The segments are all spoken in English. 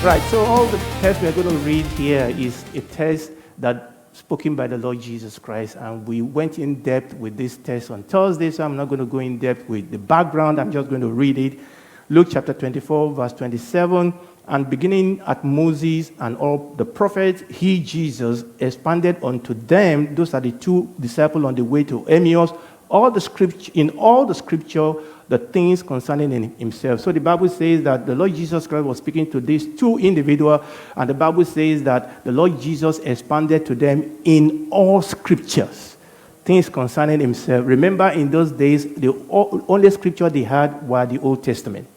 Right, so all the text we're going to read here is a text that spoken by the Lord Jesus Christ, and we went in depth with this text on Thursday, so I'm not going to go in depth with the background. I'm just going to read it. Luke chapter 24, verse 27, and beginning at Moses and all the prophets, he, Jesus, expanded unto them, those are the two disciples on the way to Emmaus, in all the scripture, the things concerning himself. So the Bible says that the Lord Jesus Christ was speaking to these two individuals, and the Bible says that the Lord Jesus expanded to them in all scriptures, things concerning himself. Remember, in those days, the only scripture they had were the Old Testament.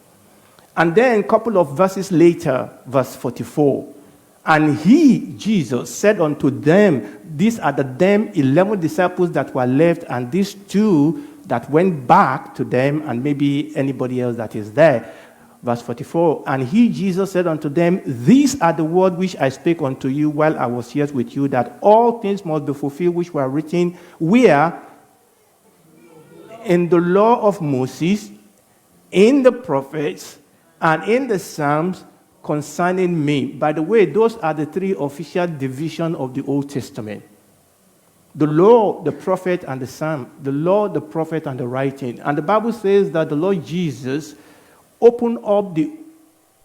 And then a couple of verses later, verse 44, and he, Jesus, said unto them, these are the 11 disciples that were left, and these two that went back to them, and maybe anybody else that is there. Verse 44, and he, Jesus, said unto them, these are the words which I spake unto you while I was yet with you, that all things must be fulfilled which were written where? In the law of Moses, in the prophets, and in the Psalms concerning me. By the way, those are the three official divisions of the Old Testament. The law, the prophet, and the psalm. The law, the prophet, and the writing. And the Bible says that the Lord Jesus opened up the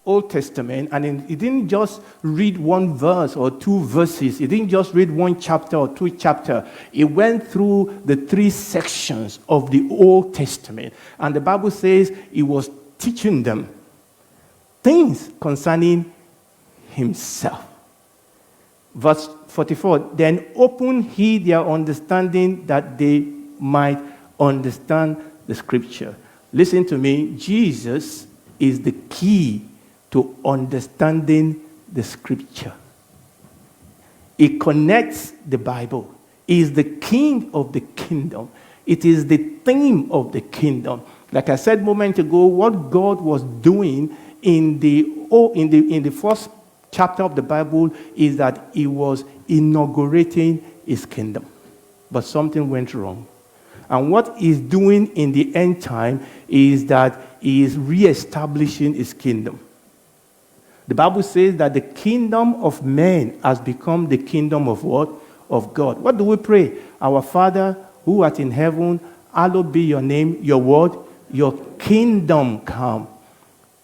Old Testament, and he didn't just read one verse or two verses. He didn't just read one chapter or two chapters. He went through the three sections of the Old Testament. And the Bible says he was teaching them things concerning himself. Verse 44, then open he their understanding that they might understand the scripture. Listen to me, Jesus is the key to understanding the scripture. He connects the Bible. He is the king of the kingdom. It is the theme of the kingdom. Like I said a moment ago, what God was doing in the first chapter of the Bible is that he was inaugurating his kingdom. But something went wrong. And what he's doing in the end time is that he is reestablishing his kingdom. The Bible says that the kingdom of man has become the kingdom of what? Of God. What do we pray? Our Father who art in heaven, hallowed be your name, your word, your kingdom come.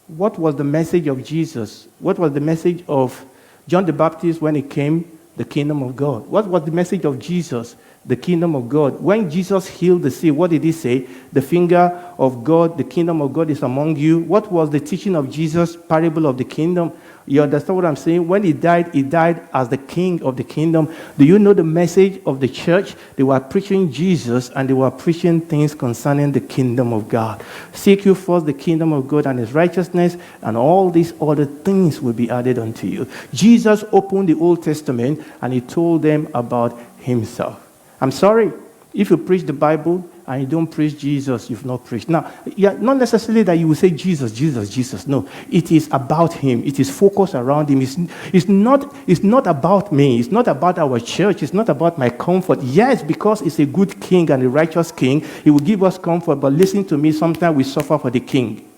What was the message of Jesus? What was the message of John the Baptist when he came? The kingdom of God. What was the message of Jesus? The kingdom of God. When Jesus healed the sick, what did he say? The finger of God, the kingdom of God is among you. What was the teaching of Jesus? Parable of the kingdom. You understand what I'm saying? When he died as the king of the kingdom. Do you know the message of the church? They were preaching Jesus, and they were preaching things concerning the kingdom of God. Seek you first the kingdom of God and his righteousness, and all these other things will be added unto you. Jesus opened the Old Testament, and he told them about himself. I'm sorry, if you preach the Bible and you don't preach Jesus, you've not preached. Now, not necessarily that you will say Jesus, Jesus, Jesus. No, it is about him. It is focused around him. It's not about me. It's not about our church. It's not about my comfort. Yes, because it's a good king and a righteous king, he will give us comfort. But listen to me, sometimes we suffer for the king.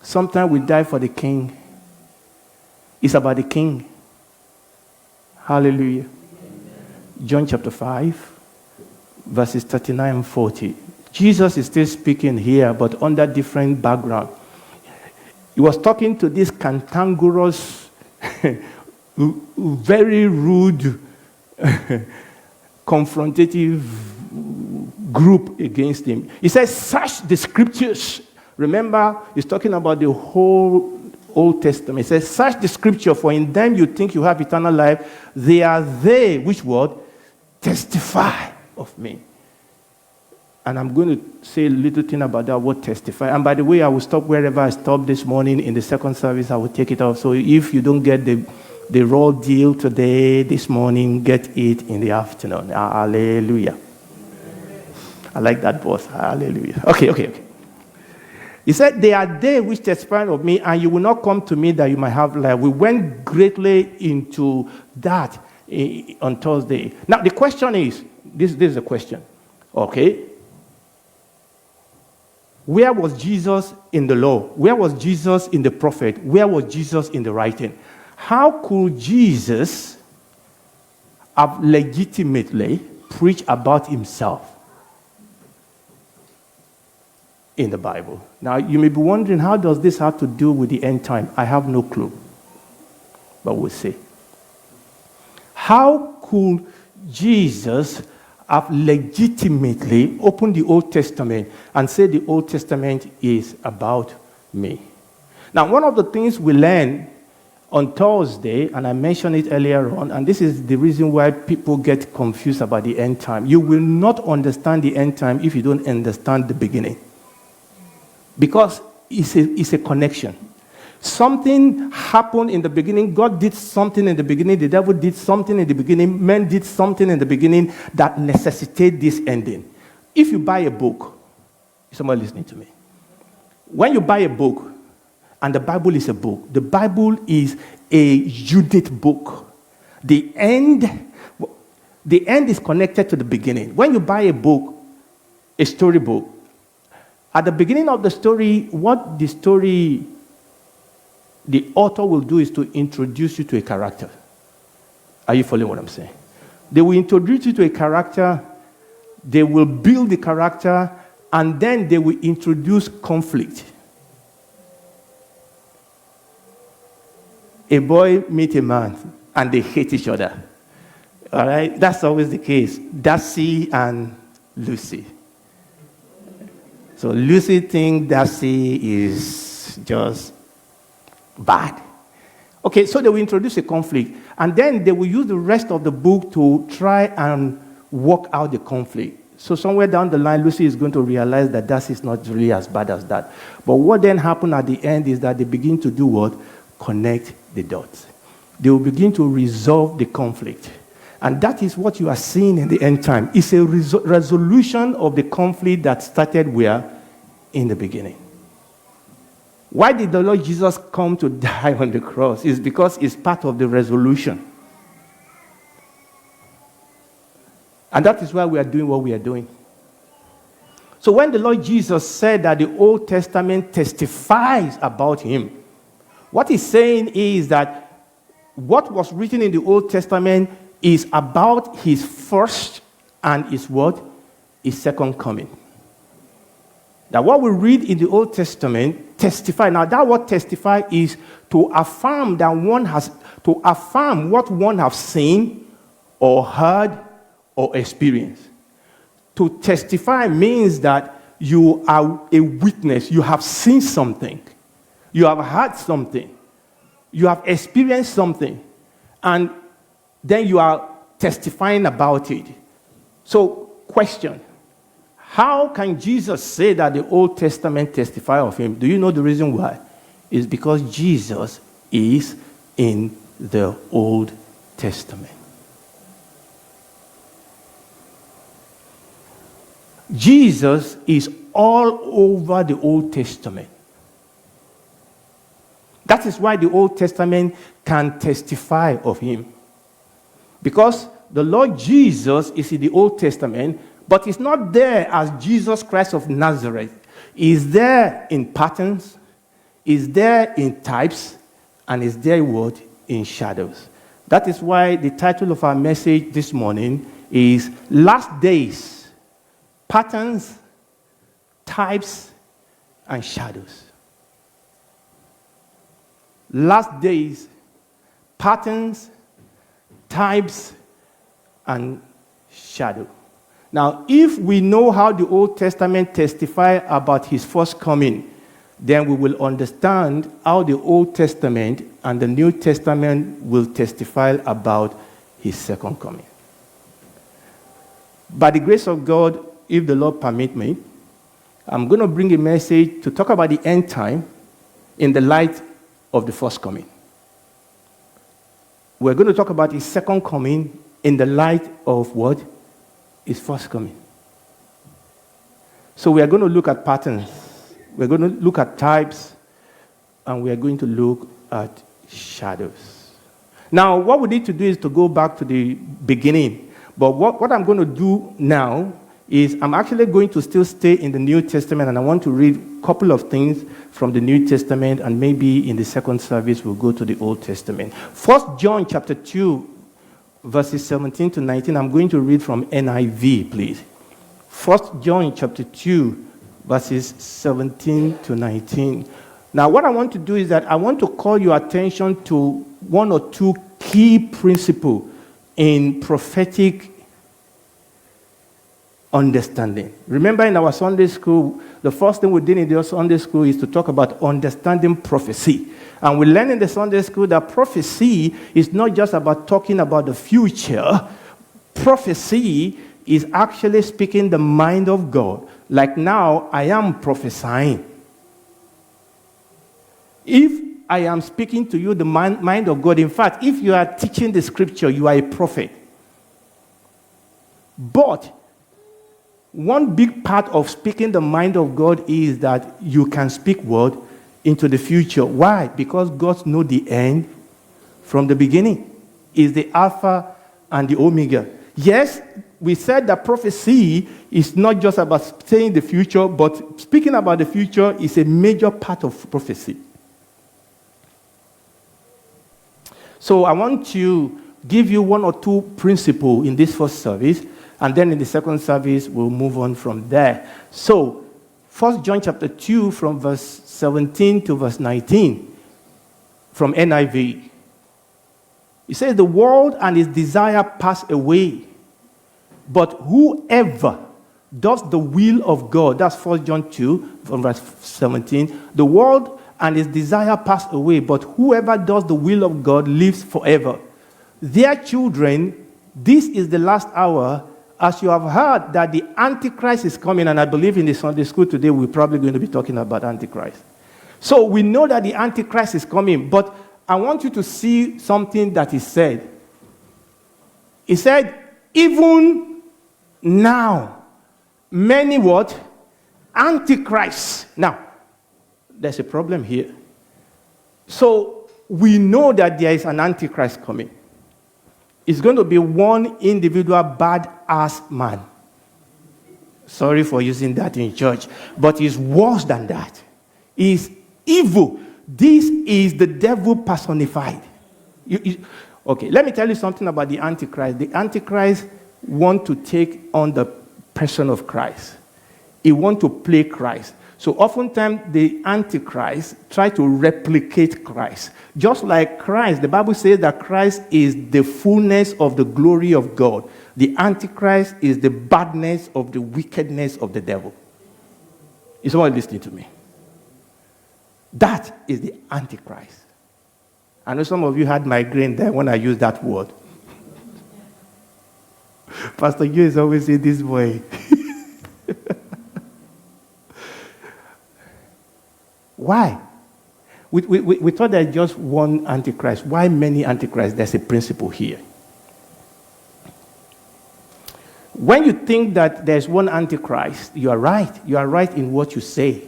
Sometimes we die for the king. It's about the king. Hallelujah. John chapter 5, verses 39 and 40. Jesus is still speaking here, but under different background. He was talking to this cantankerous, very rude, confrontative group against him. He says, search the scriptures. Remember, he's talking about the whole Old Testament. He says, search the scripture, for in them you think you have eternal life. They are they, which word? Testify of me. And I'm going to say a little thing about that word testify. And by the way, I will stop wherever I stopped this morning. In the second service, I will take it off. So if you don't get the raw deal today, this morning, get it in the afternoon. Hallelujah. I like that voice. Hallelujah. Okay. He said, they are they which testify of me, and you will not come to me that you might have life. We went greatly into that on Thursday. Now, the question is, this is the question. Okay. Where was Jesus in the law? Where was Jesus in the prophet? Where was Jesus in the writing? How could Jesus have legitimately preached about himself in the Bible? Now, you may be wondering, how does this have to do with the end time? I have no clue, but we'll see. How could Jesus have legitimately opened the Old Testament and said the Old Testament is about me? Now, one of the things we learned on Thursday, and I mentioned it earlier on, and this is the reason why people get confused about the end time. You will not understand the end time if you don't understand the beginning. Because it's a connection. Something happened in the beginning. God did something in the beginning. The devil did something in the beginning. Men did something in the beginning that necessitated this ending. If you buy a book, is somebody listening to me? When you buy a book, and the Bible is a book, the Bible is a unit book. The end is connected to the beginning. When you buy a book, a storybook, at the beginning of the story, what the author will do is to introduce you to a character. Are you following what I'm saying? They will introduce you to a character, they will build the character, and then they will introduce conflict. A boy meets a man, and they hate each other. All right? That's always the case. Darcy and Lucy. So Lucy thinks Darcy is just bad. Okay, so they will introduce a conflict, and then they will use the rest of the book to try and work out the conflict. So somewhere down the line, Lucy is going to realize that Darcy is not really as bad as that. But what then happens at the end is that they begin to do what? Connect the dots. They will begin to resolve the conflict. And that is what you are seeing in the end time. It's a resolution of the conflict that started where? In the beginning. Why did the Lord Jesus come to die on the cross? It's because it's part of the resolution. And that is why we are doing what we are doing. So when the Lord Jesus said that the Old Testament testifies about him, what he's saying is that what was written in the Old Testament is about his first and his what? His second coming. That what we read in the Old Testament testify. Now that word testify is to affirm that to affirm what one has seen or heard or experienced. To testify means that you are a witness. You have seen something. You have heard something. You have experienced something. And then you are testifying about it. So, question. How can Jesus say that the Old Testament testify of him? Do you know the reason why? It's because Jesus is in the Old Testament. Jesus is all over the Old Testament. That is why the Old Testament can testify of him. Because the Lord Jesus is in the Old Testament, but he's not there as Jesus Christ of Nazareth. He's there in patterns, he's there in types, and he's there what? In shadows. That is why the title of our message this morning is Last Days, Patterns, Types, and Shadows. Last days, patterns, types, and shadow. Now, if we know how the Old Testament testifies about his first coming, then we will understand how the Old Testament and the New Testament will testify about his second coming. By the grace of God, if the Lord permit me, I'm going to bring a message to talk about the end time in the light of the first coming. We're going to talk about his second coming in the light of what? His first coming. So we are going to look at patterns. We're going to look at types. And we are going to look at shadows. Now, what we need to do is to go back to the beginning. But what I'm going to do now is I'm actually going to still stay in the New Testament, and I want to read a couple of things from the New Testament, and maybe in the second service we'll go to the Old Testament. 1 John chapter 2, verses 17 to 19. I'm going to read from NIV, please. 1 John chapter 2, verses 17 to 19. Now, what I want to do is that I want to call your attention to one or two key principles in prophetic understanding. Remember, in our Sunday school, the first thing we did in the Sunday school is to talk about understanding prophecy. And we learned in the Sunday school that prophecy is not just about talking about the future. Prophecy is actually speaking the mind of God. Like now, I am prophesying. If I am speaking to you the mind of God, in fact, if you are teaching the scripture, you are a prophet. But one big part of speaking the mind of God is that you can speak word into the future. Why? Because God knows the end from the beginning. Is the Alpha and the Omega. Yes, we said that prophecy is not just about saying the future, but speaking about the future is a major part of prophecy. So I want to give you one or two principles in this first service, and then in the second service, we'll move on from there. So, 1 John chapter 2, from verse 17 to verse 19, from NIV. It says, the world and its desire pass away, but whoever does the will of God, that's 1 John 2, from verse 17, the world and its desire pass away, but whoever does the will of God lives forever. Dear children, this is the last hour. As you have heard that the Antichrist is coming, and I believe in the Sunday school today we're probably going to be talking about Antichrist. So we know that the Antichrist is coming, but I want you to see something that he said. He said, even now, many what? Antichrists. Now, there's a problem here. So we know that there is an Antichrist coming. It's going to be one individual bad-ass man. Sorry for using that in church, but it's worse than that. It's evil. This is the devil personified. Okay, let me tell you something about the Antichrist. The Antichrist wants to take on the person of Christ. He wants to play Christ. So oftentimes the Antichrist try to replicate Christ. Just like Christ, the Bible says that Christ is the fullness of the glory of God. The Antichrist is the badness of the wickedness of the devil. Is someone listening to me? That is the Antichrist. I know some of you had migraine there when I used that word. Pastor Yu is always in this way. Why? We thought there's just one Antichrist. Why many Antichrists? There's a principle here. When you think that there's one Antichrist, you are right. You are right in what you say.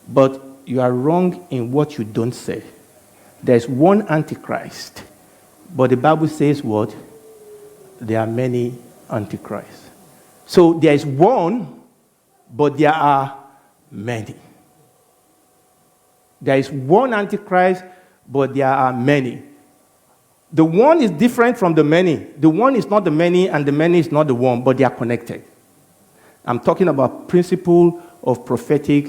But you are wrong in what you don't say. There's one Antichrist. But the Bible says what? There are many Antichrists. So there is one, but there are many. There is one Antichrist, but there are many. The one is different from the many. The one is not the many, and the many is not the one, but they are connected. I'm talking about principle of prophetic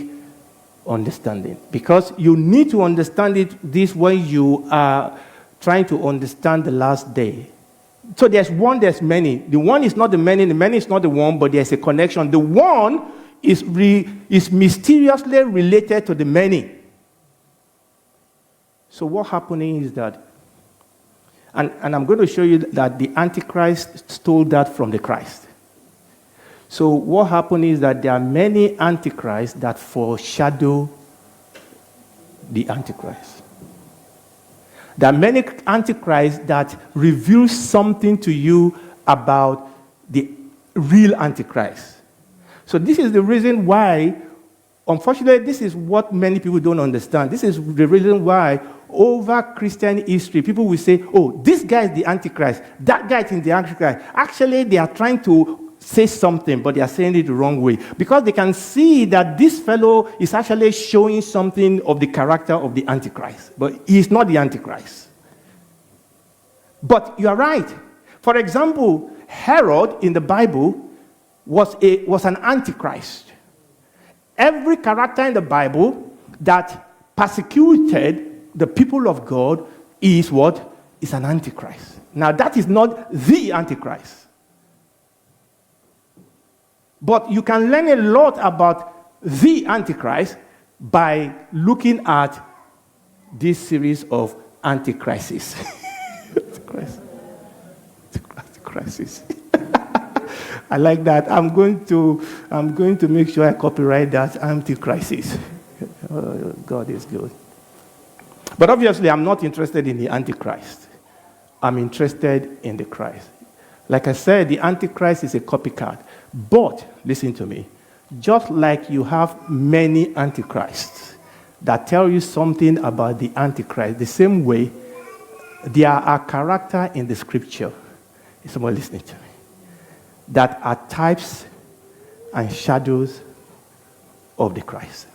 understanding. Because you need to understand this when you are trying to understand the last day. So there's one, there's many. The one is not the many is not the one, but there's a connection. The one is mysteriously related to the many. So what's happening is that, and I'm going to show you that the Antichrist stole that from the Christ. So what happened is that there are many Antichrists that foreshadow the Antichrist. There are many Antichrists that reveal something to you about the real Antichrist. So this is the reason why, unfortunately, this is what many people don't understand. This is the reason why over Christian history, people will say, oh, this guy is the Antichrist. That guy is the Antichrist. Actually, they are trying to say something, but they are saying it the wrong way. Because they can see that this fellow is actually showing something of the character of the Antichrist. But he is not the Antichrist. But you are right. For example, Herod in the Bible was an Antichrist. Every character in the Bible that persecuted the people of God is what? Is an Antichrist. Now that is not the Antichrist. But you can learn a lot about the Antichrist by looking at this series of Antichrists. Antichrists. I like that. I'm going to make sure I copyright that Antichrist. Oh, God is good. But obviously, I'm not interested in the Antichrist. I'm interested in the Christ. Like I said, the Antichrist is a copycat. But, listen to me, just like you have many Antichrists that tell you something about the Antichrist, the same way, there are characters in the scripture, is someone listening to me, that are types and shadows of the Christ.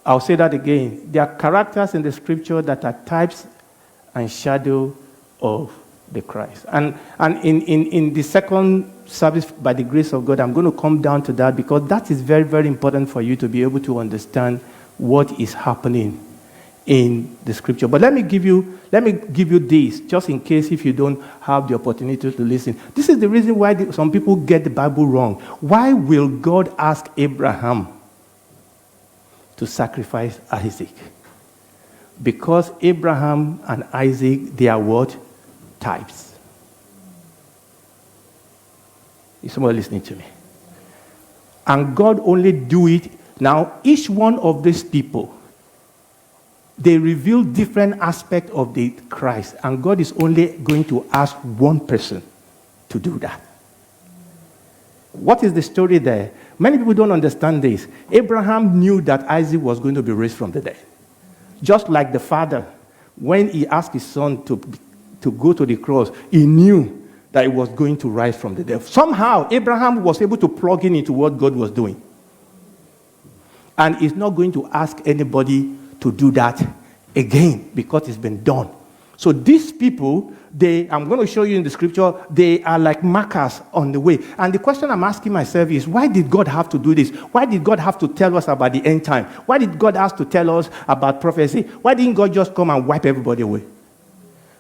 I'll say that again. There are characters in the scripture that are types and shadow of the Christ. And in the second service, by the grace of God, I'm going to come down to that because that is very, very important for you to be able to understand what is happening in the scripture. But let me give you this, just in case if you don't have the opportunity to listen. This is the reason why some people get the Bible wrong. Why will God ask Abraham to sacrifice Isaac? Because Abraham and Isaac, they are what? Types. Is someone listening to me? And God only do it. Now, each one of these people, they reveal different aspects of the Christ. And God is only going to ask one person to do that. What is the story there? Many people don't understand this. Abraham knew that Isaac was going to be raised from the dead. Just like the father, when he asked his son to go to the cross, he knew that he was going to rise from the dead. Somehow, Abraham was able to plug into what God was doing. And he's not going to ask anybody to do that again because it's been done. So these people, I'm going to show you in the scripture, they are like markers on the way. And the question I'm asking myself is, why did God have to do this? Why did God have to tell us about the end time? Why did God have to tell us about prophecy? Why didn't God just come and wipe everybody away?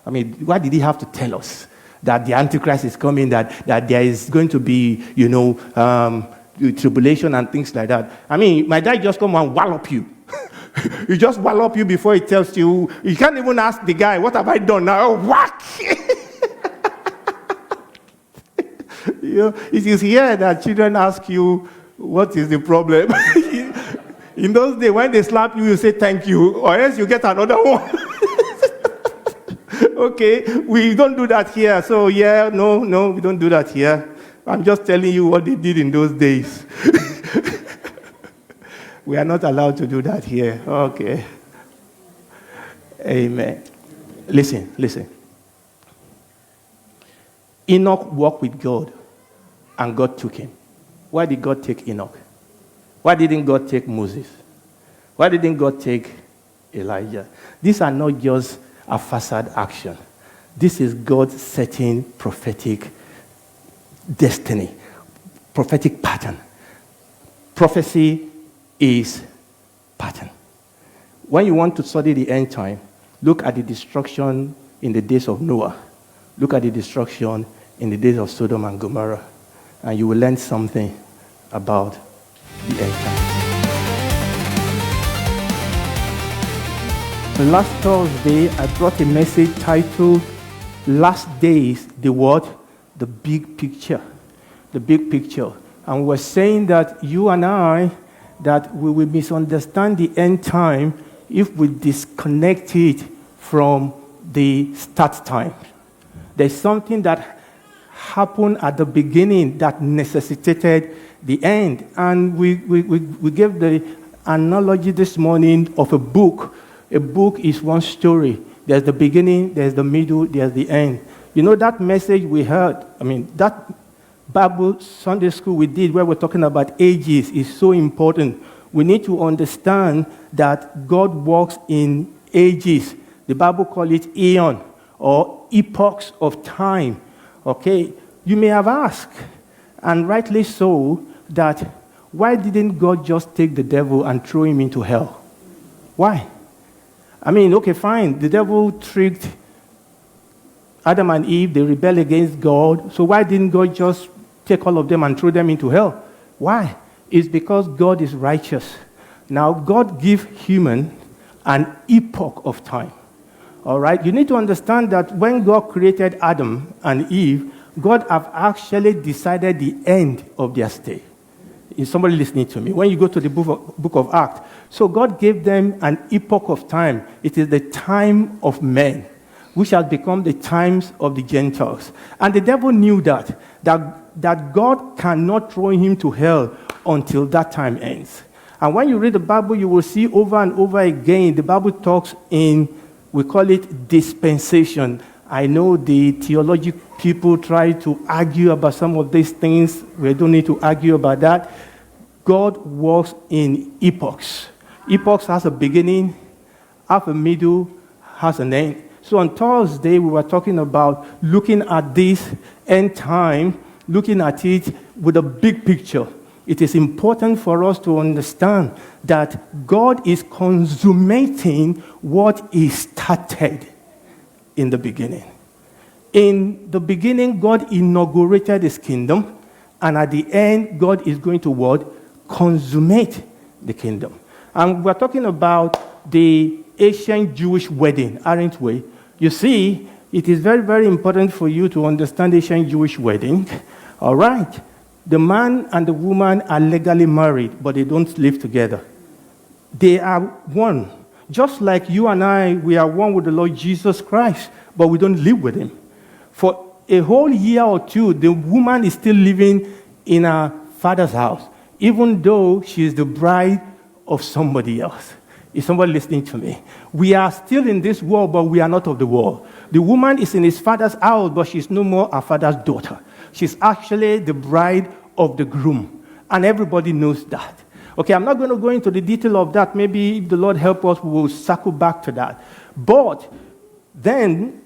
I mean, why did he have to tell us that the Antichrist is coming, that there is going to be, tribulation and things like that? I mean, my dad just come and wallop you. He just wallop you before he tells you. You can't even ask the guy, what have I done now? Whack! It is here that children ask you, what is the problem? In those days, when they slap you, you say thank you, or else you get another one. Okay, we don't do that here. So, no, we don't do that here. I'm just telling you what they did in those days. We are not allowed to do that here. Okay. Amen. Listen. Enoch walked with God, and God took him. Why did God take Enoch? Why didn't God take Moses? Why didn't God take Elijah? These are not just a facade action. This is God setting prophetic destiny, prophetic pattern. Prophecy is pattern. When you want to study the end time, look at the destruction in the days of Noah. Look at the destruction in the days of Sodom and Gomorrah, and you will learn something about the end time. Last Thursday, I brought a message titled, Last Days, the what? The big picture. The big picture. And we're saying that you and I, that we will misunderstand the end time if we disconnect it from the start time. There's something that happened at the beginning that necessitated the end. And we gave the analogy this morning of a book. A book is one story. There's the beginning, there's the middle, there's the end. You know, that message we heard, that Bible Sunday school we did where we're talking about ages is so important. We need to understand that God walks in ages. The Bible calls it eon or epochs of time. Okay? You may have asked, and rightly so, that why didn't God just take the devil and throw him into hell? Why? Okay, fine. The devil tricked Adam and Eve. They rebelled against God. So why didn't God just take all of them and throw them into hell? Why? It's because God is righteous. Now, God gives human an epoch of time. All right? You need to understand that when God created Adam and Eve, God have actually decided the end of their stay. Is somebody listening to me? When you go to the book of Acts, so God gave them an epoch of time. It is the time of men, which has become the times of the Gentiles. And the devil knew that God cannot throw him to hell until that time ends. And when you read the Bible, you will see over and over again, the Bible talks in, we call it dispensation. I know the theology people try to argue about some of these things. We don't need to argue about that. God works in epochs. Epochs has a beginning, have a middle, has an end. So on Thursday, we were talking about looking at this end time, looking at it with a big picture. It is important for us to understand that God is consummating what He started in the beginning. In the beginning, God inaugurated His kingdom, and at the end, God is going to what? Consummate the kingdom. And we're talking about the ancient Jewish wedding, aren't we? You see, it is very, very important for you to understand the ancient Jewish wedding. All right? The man and the woman are legally married, but they don't live together. They are one. Just like you and I, we are one with the Lord Jesus Christ, but we don't live with Him. For a whole year or two, the woman is still living in her father's house, even though she is the bride of somebody else. Is somebody listening to me? We are still in this world, but we are not of the world. The woman is in his father's house, but she's no more her father's daughter. She's actually the bride of the groom. And everybody knows that. Okay, I'm not going to go into the detail of that. Maybe if the Lord help us, we will circle back to that. But then,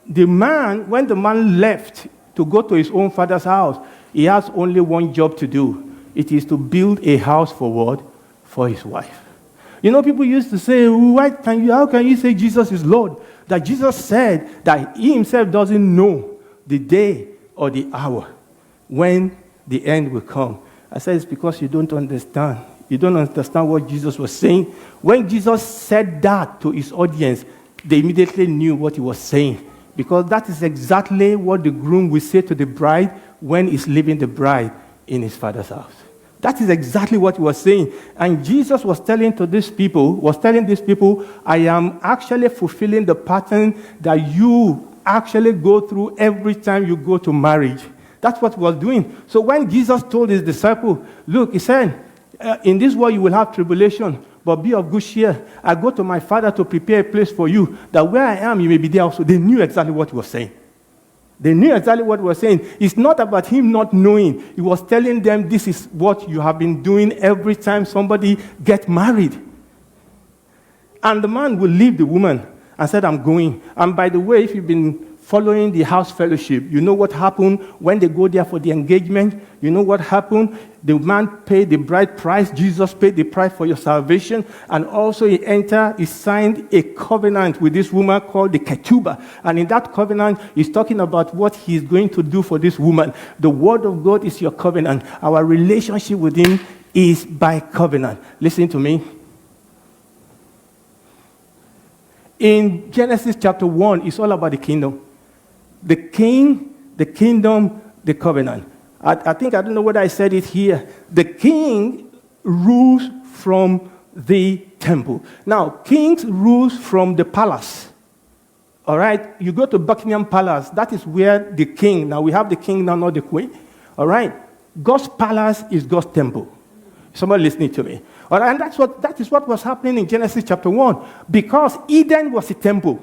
when the man left to go to his own father's house, he has only one job to do. It is to build a house for what? For his wife. You know, people used to say, how can you say Jesus is Lord? That Jesus said that He Himself doesn't know the day or the hour when the end will come. I said, it's because you don't understand. You don't understand what Jesus was saying. When Jesus said that to His audience, they immediately knew what He was saying. Because that is exactly what the groom will say to the bride when he's leaving the bride in his father's house. That is exactly what He was saying. And Jesus was telling these people, I am actually fulfilling the pattern that you actually go through every time you go to marriage. That's what He was doing. So when Jesus told His disciples, look, He said, in this world you will have tribulation, but be of good cheer. I go to my Father to prepare a place for you, that where I am, you may be there also. They knew exactly what He was saying. They knew exactly what He was saying. It's not about Him not knowing. He was telling them, this is what you have been doing every time somebody gets married. And the man will leave the woman and said, I'm going. And by the way, if you've been following the house fellowship, you know what happened when they go there for the engagement. You know what happened? The man paid the bride price. Jesus paid the price for your salvation. And also he signed a covenant with this woman called the ketubah. And in that covenant, he's talking about what he's going to do for this woman. The word of God is your covenant. Our relationship with Him is by covenant. Listen to me. In Genesis chapter 1, it's all about the kingdom. The king, the kingdom, the covenant. I don't know whether I said it here. The king rules from the temple. Now, kings rules from the palace. All right? You go to Buckingham Palace. That is where the king, now we have the king now, not the queen. All right? God's palace is God's temple. Somebody listening to me. All right? And that is what was happening in Genesis chapter 1. Because Eden was a temple.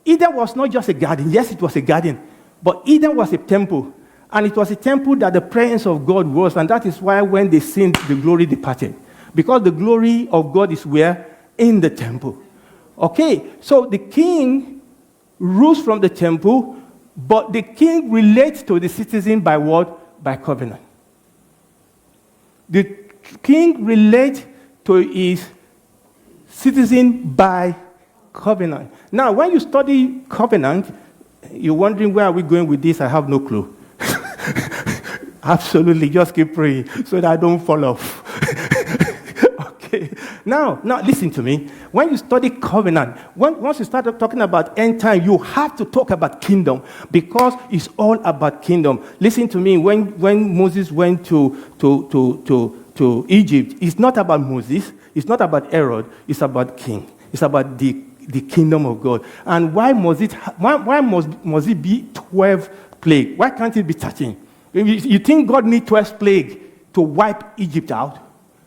Eden was not just a garden. Yes, it was a garden. But Eden was a temple. And it was a temple that the presence of God was. And that is why when they sinned, the glory departed. Because the glory of God is where? In the temple. Okay, so the king rules from the temple, but the king relates to the citizen by what? By covenant. The king relates to his citizen by covenant. Now, when you study covenant, you're wondering, where are we going with this? I have no clue. Absolutely, just keep praying so that I don't fall off. Okay. Now, listen to me. When you study covenant, once you start talking about end time, you have to talk about kingdom, because it's all about kingdom. Listen to me. When Moses went to Egypt, it's not about Moses. It's not about Herod. It's about king. It's about the kingdom of God. And why must it be 12 plagues? Why can't it be 13? You think God needs 12 plagues to wipe Egypt out?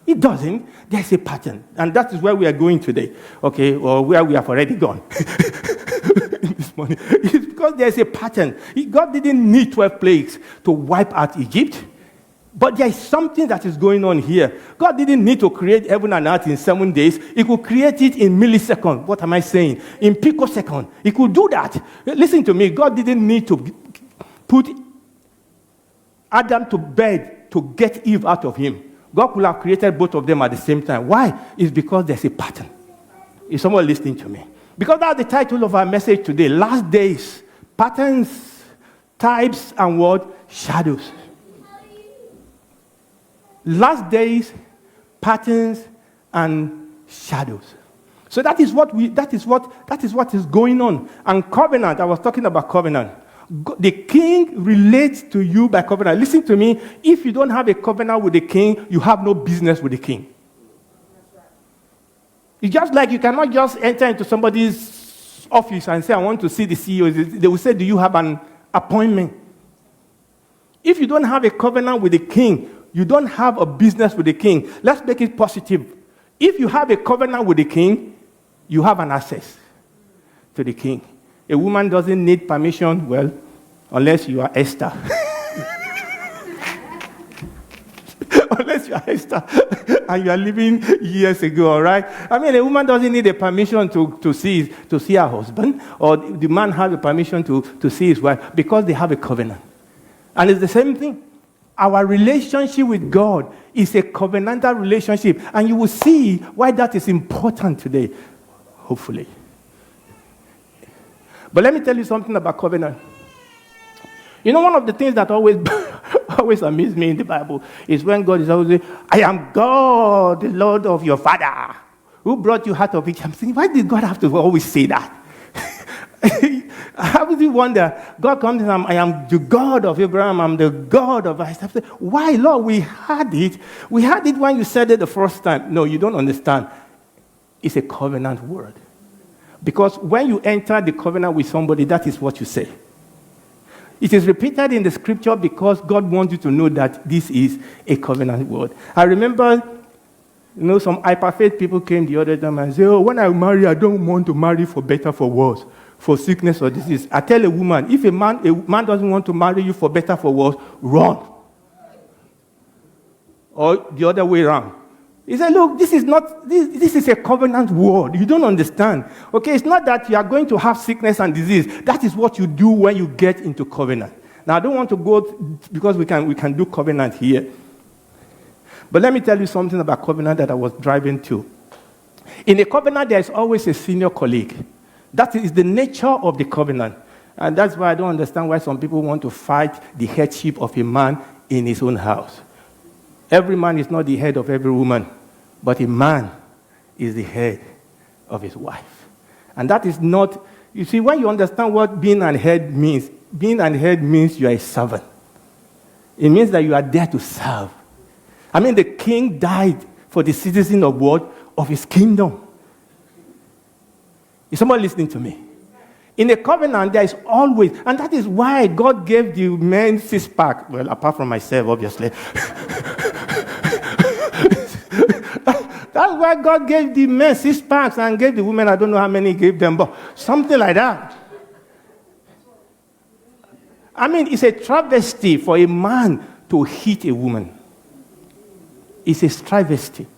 It doesn't. There's a pattern. And that is where we are going today, okay, or where we have already gone this morning. It's because there's a pattern. God didn't need 12 plagues to wipe out Egypt, but there is something that is going on here. God didn't need to create heaven and earth in 7 days. He could create it in milliseconds. What am I saying? In picosecond. He could do that. Listen to me. God didn't need to put Adam to bed to get Eve out of him. God could have created both of them at the same time. Why? It's because there's a pattern. Is someone listening to me? Because that's the title of our message today. Last days, patterns, types, and what? Shadows. Last days, patterns, and shadows. So that is what is going on. And covenant, I was talking about covenant. The king relates to you by covenant. Listen to me. If you don't have a covenant with the king, you have no business with the king. It's just like you cannot just enter into somebody's office and say, I want to see the CEO. They will say, do you have an appointment? If you don't have a covenant with the king, you don't have a business with the king. Let's make it positive. If you have a covenant with the king, you have an access to the king. A woman doesn't need permission, well, unless you are Esther. Unless you are Esther and you are living years ago, all right? I mean, a woman doesn't need a permission to see her husband, or the man has a permission to see his wife, because they have a covenant. And it's the same thing. Our relationship with God is a covenantal relationship, and you will see why that is important today, hopefully. But let me tell you something about covenant. You know, one of the things that always amazes me in the Bible is when God is always saying, I am God, the Lord of your father, who brought you out of Egypt. I'm thinking, why did God have to always say that? How would you wonder? God comes and I am the God of Abraham, I'm the God of Isaac. Why, Lord? We had it. We had it when you said it the first time. No, you don't understand. It's a covenant word. Because when you enter the covenant with somebody, that is what you say. It is repeated in the scripture because God wants you to know that this is a covenant word. I remember, some hyper-faith people came the other time and said, when I marry, I don't want to marry for better, for worse, for sickness or disease. I tell a woman, if a man doesn't want to marry you for better, for worse, run. Or the other way around. He said, look, this is a covenant word. You don't understand. Okay, it's not that you are going to have sickness and disease. That is what you do when you get into covenant. Now, I don't want to go, because we can do covenant here. But let me tell you something about covenant that I was driving to. In a covenant, there is always a senior colleague. That is the nature of the covenant. And that's why I don't understand why some people want to fight the headship of a man in his own house. Every man is not the head of every woman, but a man is the head of his wife. And that is not, you see, when you understand what being an head means you are a servant. It means that you are there to serve. I mean, the king died for the citizen of what? Of his kingdom. Is someone listening to me? In a covenant, there is always, and that is why God gave the men 6-pack. Well, apart from myself, obviously. That's why God gave the men 6-packs and gave the women, I don't know how many he gave them, but something like that. I mean, it's a travesty for a man to hit a woman. It's a travesty.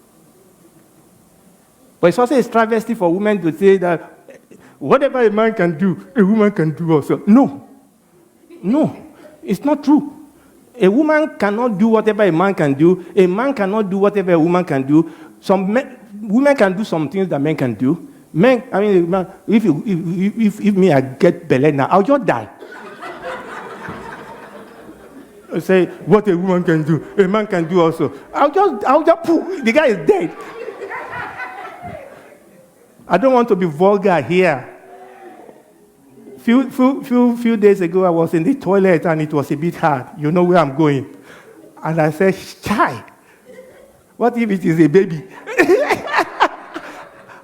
But it's also a travesty for women to say that whatever a man can do, a woman can do also. No, it's not true. A woman cannot do whatever a man can do. A man cannot do whatever a woman can do. Women can do some things that men can do. Men, I mean, if me, I get belly now, I'll just die. I say, what a woman can do, a man can do also. I'll just poof, the guy is dead. I don't want to be vulgar here. Few days ago, I was in the toilet and it was a bit hard. You know where I'm going. And I said, Chai, what if it is a baby?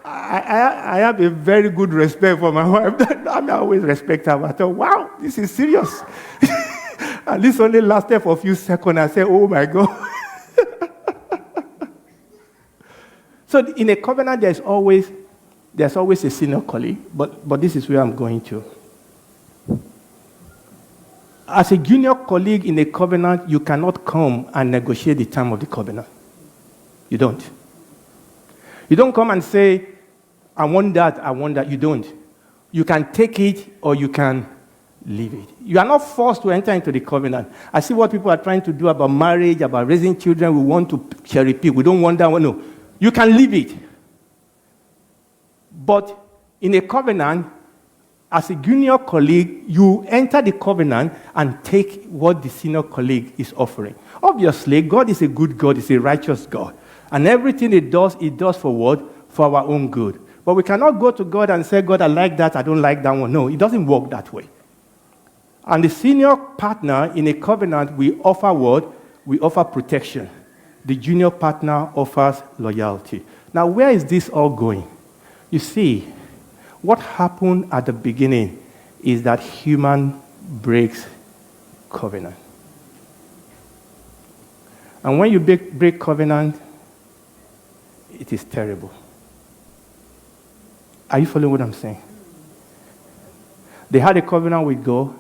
I have a very good respect for my wife. I always respect her. I thought, wow, this is serious. And this only lasted for a few seconds. I said, oh my God. So in a covenant, there's always a senior colleague, but this is where I'm going to. As a junior colleague in a covenant, you cannot come and negotiate the term of the covenant. You don't. You don't come and say, I want that. You don't. You can take it or you can leave it. You are not forced to enter into the covenant. I see what people are trying to do about marriage, about raising children. We want to cherry pick. We don't want that one. No. You can leave it. But in a covenant, as a junior colleague, you enter the covenant and take what the senior colleague is offering. Obviously, God is a good God. He's a righteous God. And everything it does for what? For our own good. But we cannot go to God and say, God, I like that, I don't like that one. No, it doesn't work that way. And the senior partner in a covenant, we offer what? We offer protection. The junior partner offers loyalty. Now, where is this all going? You see, what happened at the beginning is that human breaks covenant. And when you break covenant, it is terrible. Are you following what I'm saying? They had a covenant with God.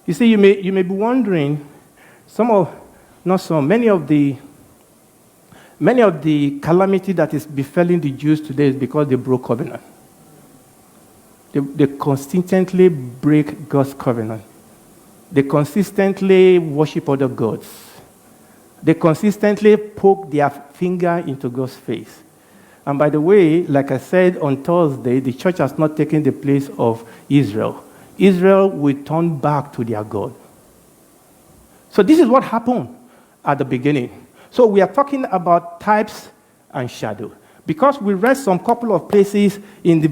You see, you may be wondering, many of the calamity that is befalling the Jews today is because they broke covenant. They consistently break God's covenant. They consistently worship other gods. They consistently poke their finger into God's face. And by the way, like I said on Thursday, the church has not taken the place of Israel. Israel will turn back to their God. So this is what happened at the beginning. So we are talking about types and shadow. Because we read some couple of places in the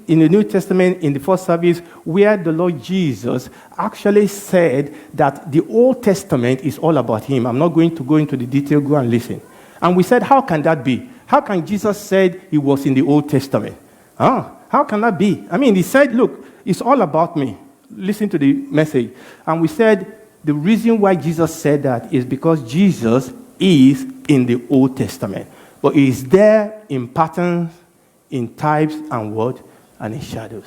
New Testament, in the first service, where the Lord Jesus actually said that the Old Testament is all about him. I'm not going to go into the detail, go and listen. And we said, how can that be? How can Jesus said he was in the Old Testament? How can that be? I mean, he said, look, it's all about me. Listen to the message. And we said the reason why Jesus said that is because Jesus is in the Old Testament. But he is there in patterns, in types, and what? And in shadows.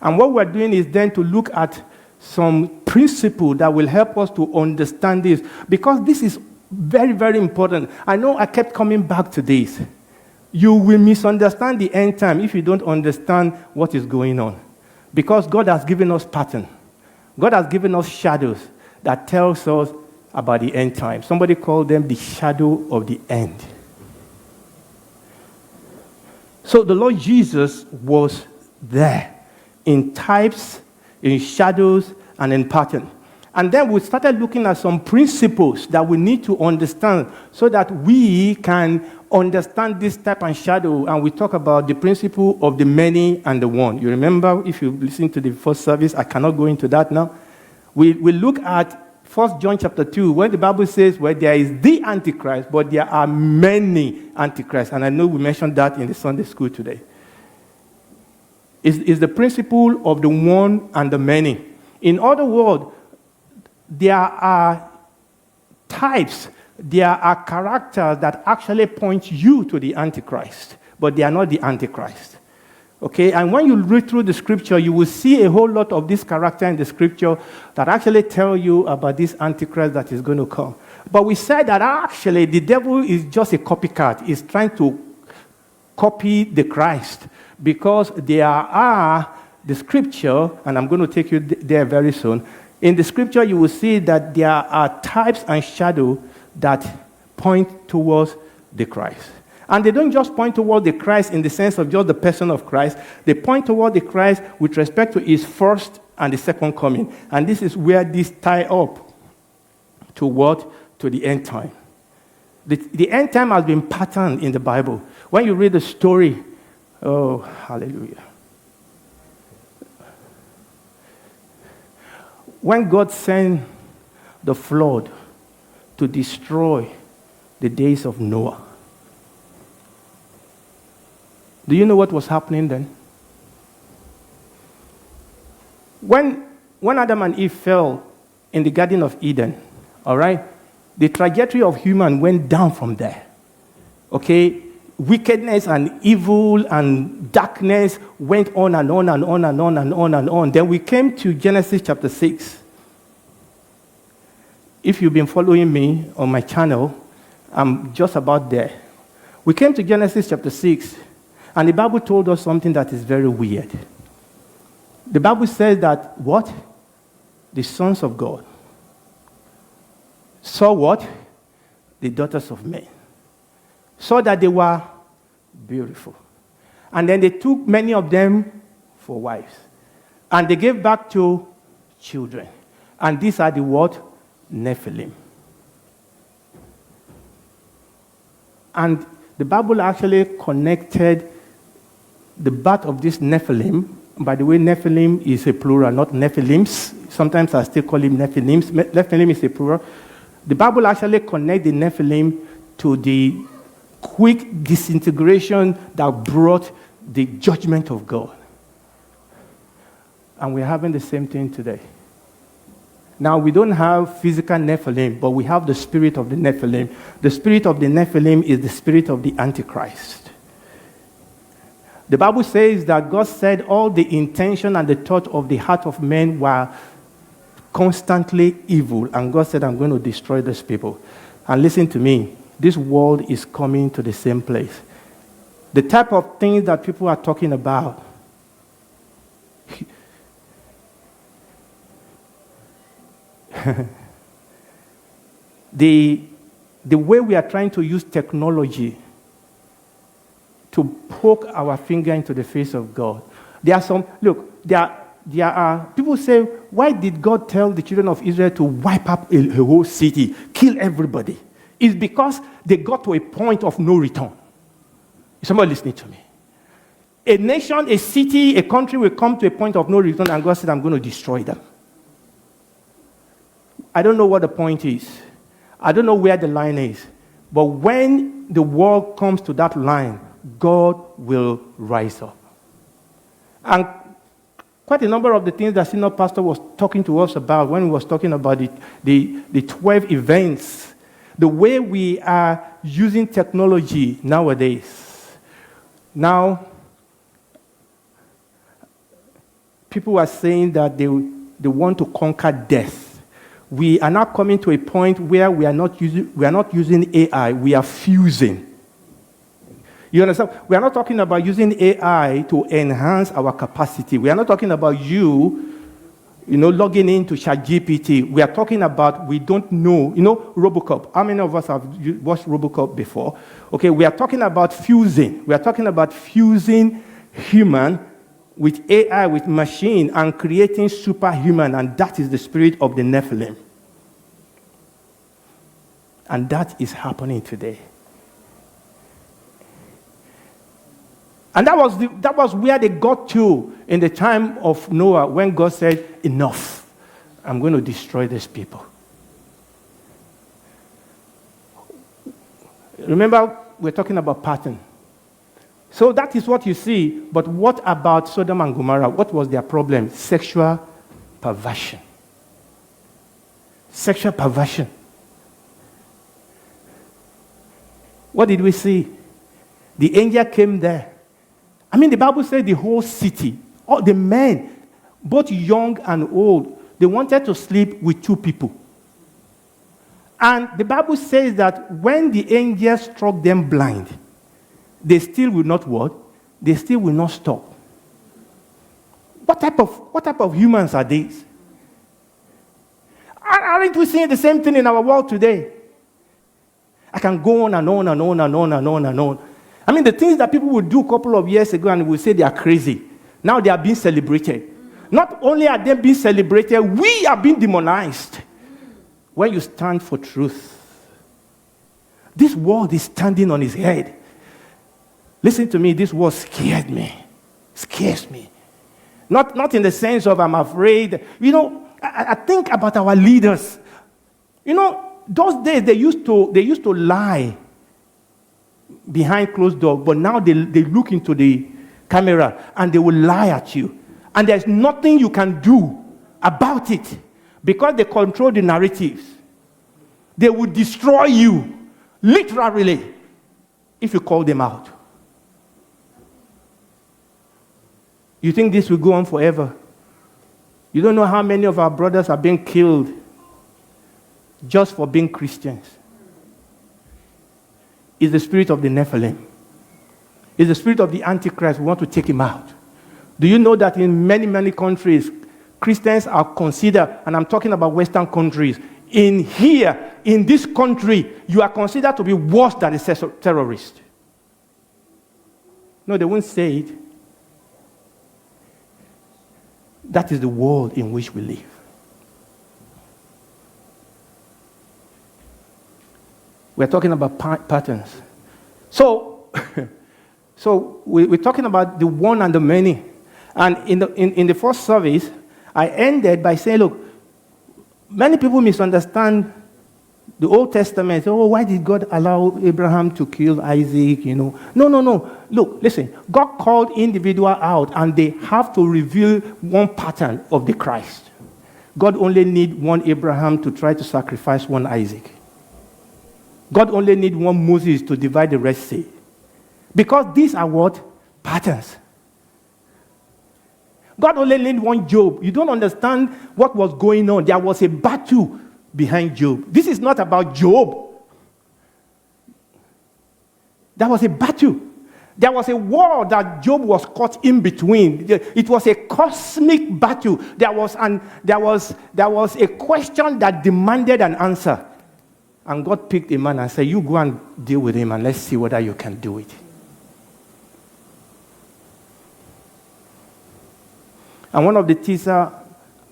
And what we're doing is then to look at some principle that will help us to understand this. Because this is very, very important. I know I kept coming back to this. You will misunderstand the end time if you don't understand what is going on. Because God has given us pattern. God has given us shadows that tells us about the end time. Somebody called them the shadow of the end. So the Lord Jesus was there in types, in shadows, and in pattern. And then we started looking at some principles that we need to understand so that we can understand this type and shadow. And we talk about the principle of the many and the one. You remember, if you listen to the first service, I cannot go into that now. We look at 1 John chapter 2, where the Bible says, where there is the Antichrist, but there are many Antichrists. And I know we mentioned that in the Sunday school today. It's the principle of the one and the many. In other words, there are types, there are characters that actually point you to the Antichrist, but they are not the Antichrist. Okay, and when you read through the scripture, you will see a whole lot of this character in the scripture that actually tell you about this Antichrist that is going to come. But we said that actually the devil is just a copycat. He's trying to copy the Christ because there are the scripture, and I'm going to take you there very soon. In the scripture, you will see that there are types and shadows that point towards the Christ. And they don't just point toward the Christ in the sense of just the person of Christ. They point toward the Christ with respect to his first and the second coming. And this is where this tie up to what? To the end time. The end time has been patterned in the Bible. When you read the story, oh, hallelujah. When God sent the flood to destroy the days of Noah, do you know what was happening then? When Adam and Eve fell in the Garden of Eden, all right, the trajectory of human went down from there. Okay? Wickedness and evil and darkness went on and on and on and on and on and on. Then we came to Genesis chapter 6. If you've been following me on my channel, I'm just about there. We came to Genesis chapter 6. And the Bible told us something that is very weird. The Bible says that what? The sons of God saw what? The daughters of men. Saw that they were beautiful. And then they took many of them for wives. And they gave back to children. And these are the what? Nephilim. And the Bible actually connected the birth of this Nephilim. By the way, Nephilim is a plural, not Nephilims. Sometimes I still call him Nephilims. Nephilim is a plural. The Bible actually connects the Nephilim to the quick disintegration that brought the judgment of God. And we're having the same thing today. Now, we don't have physical Nephilim, but we have the spirit of the Nephilim. The spirit of the Nephilim is the spirit of the Antichrist. The Bible says that God said all the intention and the thought of the heart of men were constantly evil. And God said, I'm going to destroy these people. And listen to me, this world is coming to the same place. The type of things that people are talking about, the way we are trying to use technology to poke our finger into the face of God. There are people say, why did God tell the children of Israel to wipe up a whole city, kill everybody? It's because they got to a point of no return. Is somebody listening to me? A nation, a city, a country will come to a point of no return, and God said, I'm going to destroy them. I don't know what the point is. I don't know where the line is. But when the world comes to that line, God will rise up. And quite a number of the things that Senior Pastor was talking to us about when he was talking about the 12 events, the way we are using technology nowadays. Now, people are saying that they want to conquer death. We are now coming to a point where we are not using AI, we are fusing. You understand? We are not talking about using AI to enhance our capacity. We are not talking about logging into ChatGPT. We are talking about we don't know. RoboCop. How many of us have watched RoboCop before? Okay, we are talking about fusing. We are talking about fusing human with AI, with machine, and creating superhuman, and that is the spirit of the Nephilim. And that is happening today. And that was where they got to in the time of Noah when God said, enough. I'm going to destroy these people. Remember, we're talking about pattern. So that is what you see. But what about Sodom and Gomorrah? What was their problem? Sexual perversion. Sexual perversion. What did we see? The angel came there I mean, the Bible says the whole city, all the men, both young and old, they wanted to sleep with two people. And the Bible says that when the angels struck them blind, they still will not what? They still will not stop. What type of humans are these? Aren't we seeing the same thing in our world today? I can go on and on and on and on and on and on. I mean, the things that people would do a couple of years ago and we say they are crazy, now they are being celebrated. Not only are they being celebrated, we are being demonized. When you stand for truth, this world is standing on its head. Listen to me, this world scares me. Not in the sense of I'm afraid. You know, I think about our leaders. You know, those days they used to lie behind closed doors, but now they look into the camera and they will lie at you. And there's nothing you can do about it because they control the narratives. They will destroy you, literally, if you call them out. You think this will go on forever? You don't know how many of our brothers are being killed just for being Christians. It's the spirit of the Nephilim. It's the spirit of the Antichrist. We want to take him out. Do you know that in many, many countries, Christians are considered, and I'm talking about Western countries, in this country, you are considered to be worse than a terrorist. No, they won't say it. That is the world in which we live. We're talking about patterns. So we're talking about the one and the many. And in the first service, I ended by saying, look, many people misunderstand the Old Testament. Oh, why did God allow Abraham to kill Isaac? You know, no. Look, listen. God called individual out, and they have to reveal one pattern of the Christ. God only need one Abraham to try to sacrifice one Isaac. God only need one Moses to divide the Red Sea. Because these are what? Patterns. God only need one Job. You don't understand what was going on. There was a battle behind Job. This is not about Job. There was a battle. There was a war that Job was caught in between. It was a cosmic battle. There was a question that demanded an answer. And God picked a man and said, you go and deal with him and let's see whether you can do it. And one of the teasers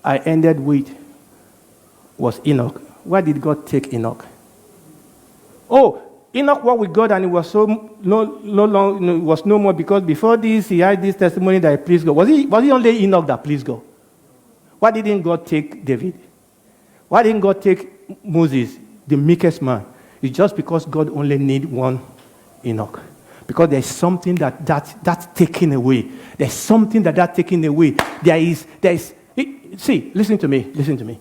I ended with was Enoch. Why did God take Enoch? Oh, Enoch walked with God and it was was no more because before this he had this testimony that he pleased God. Was it only Enoch that pleased God? Why didn't God take David? Why didn't God take Moses, the meekest man? It's just because God only need one Enoch. Because there's something that's taken away. There's something that's taken away. See, listen to me.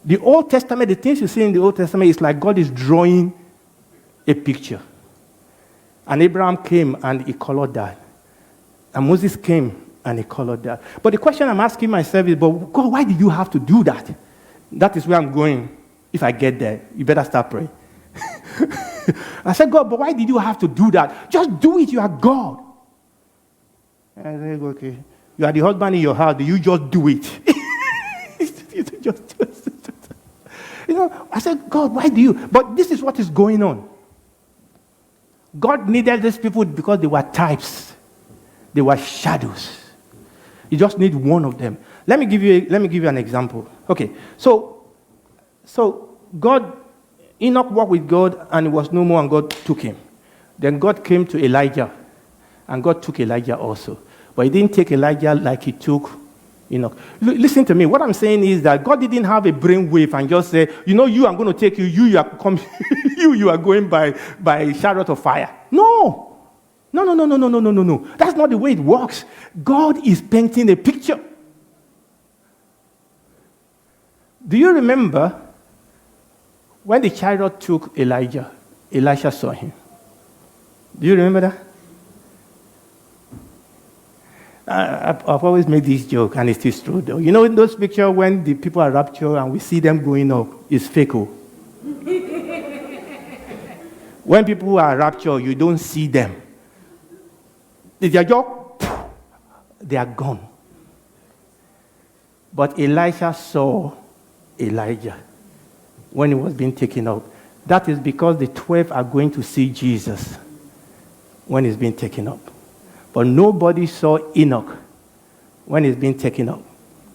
The Old Testament, the things you see in the Old Testament is like God is drawing a picture. And Abraham came and he colored that. And Moses came and he colored that. But the question I'm asking myself is, but God, why did you have to do that? That is where I'm going. If I get there, you better start praying. I said, God, but why did you have to do that? Just do it, you are God. I said, okay. You are the husband in your house, do you just do it? I said, God, why do you? But this is what is going on. God needed these people because they were types. They were shadows. You just need one of them. Let me give you an example. Okay, so Enoch walked with God and it was no more and God took him. Then God came to Elijah and God took Elijah also. But he didn't take Elijah like he took Enoch. Listen to me. What I'm saying is that God didn't have a brainwave and just say, you, I'm going to take you. You are going by chariot of fire. No. That's not the way it works. God is painting a picture. Do you remember when the chariot took Elijah, Elisha saw him? Do you remember that? I've always made this joke, and it is true, though. You know, in those pictures when the people are raptured and we see them going up, it's fake. When people are raptured, you don't see them. They are gone. But Elisha saw Elijah when he was being taken up. That is because the 12 are going to see Jesus when he's being taken up. But nobody saw Enoch when he's being taken up.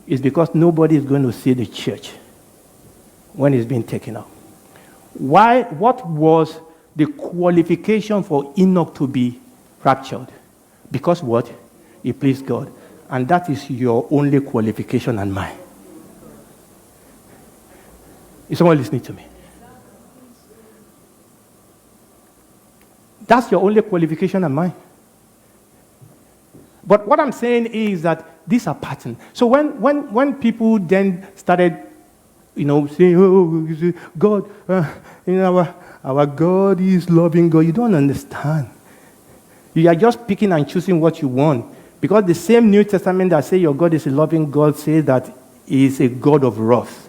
It's because nobody is going to see the church when he's being taken up. Why? What was the qualification for Enoch to be raptured? Because what? He pleased God. And that is your only qualification and mine. Is someone listening to me? That's your only qualification and mine. But what I'm saying is that these are patterns. So when people then started, saying, "Oh, God, our God is loving God," you don't understand. You are just picking and choosing what you want. Because the same New Testament that says your God is a loving God says that He is a God of wrath.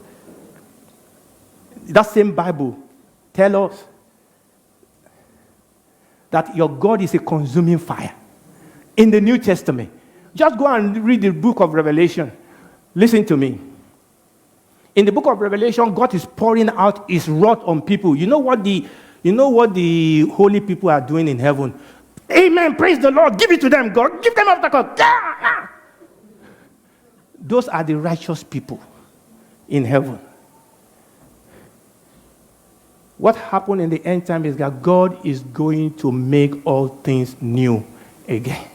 That same Bible tells us that your God is a consuming fire. In the New Testament. Just go and read the book of Revelation. Listen to me. In the book of Revelation, God is pouring out His wrath on people. You know what the holy people are doing in heaven? Amen. Praise the Lord. Give it to them, God. Give them after God. Those are the righteous people in heaven. What happened in the end time is that God is going to make all things new again.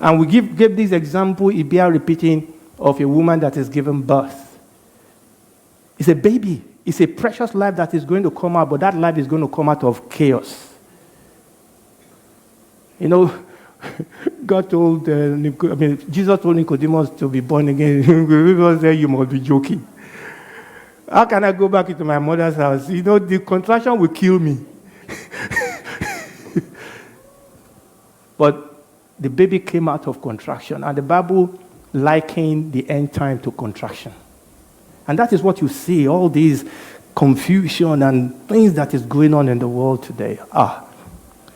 And we give this example, it bear repeating, of a woman that is giving birth. It's a baby. It's a precious life that is going to come out, but that life is going to come out of chaos. God told, Jesus told Nicodemus to be born again. He said, "You must be joking. How can I go back into my mother's house? The contraction will kill me." But the baby came out of contraction, and the Bible likened the end time to contraction. And that is what you see, all these confusion and things that is going on in the world today.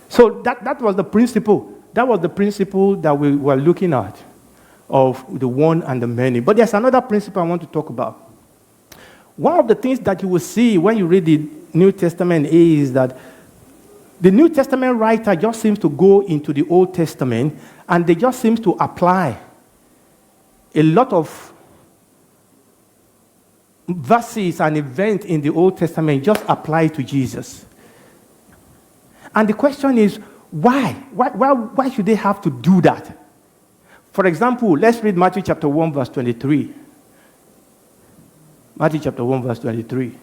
So that was the principle. That was the principle that we were looking at of the one and the many. But there's another principle I want to talk about. One of the things that you will see when you read the New Testament is that the New Testament writer just seems to go into the Old Testament and they just seem to apply a lot of verses and events in the Old Testament, just apply to Jesus. And the question is, why? Why should they have to do that? For example, let's read Matthew chapter 1, verse 23. Matthew chapter 1, verse 23.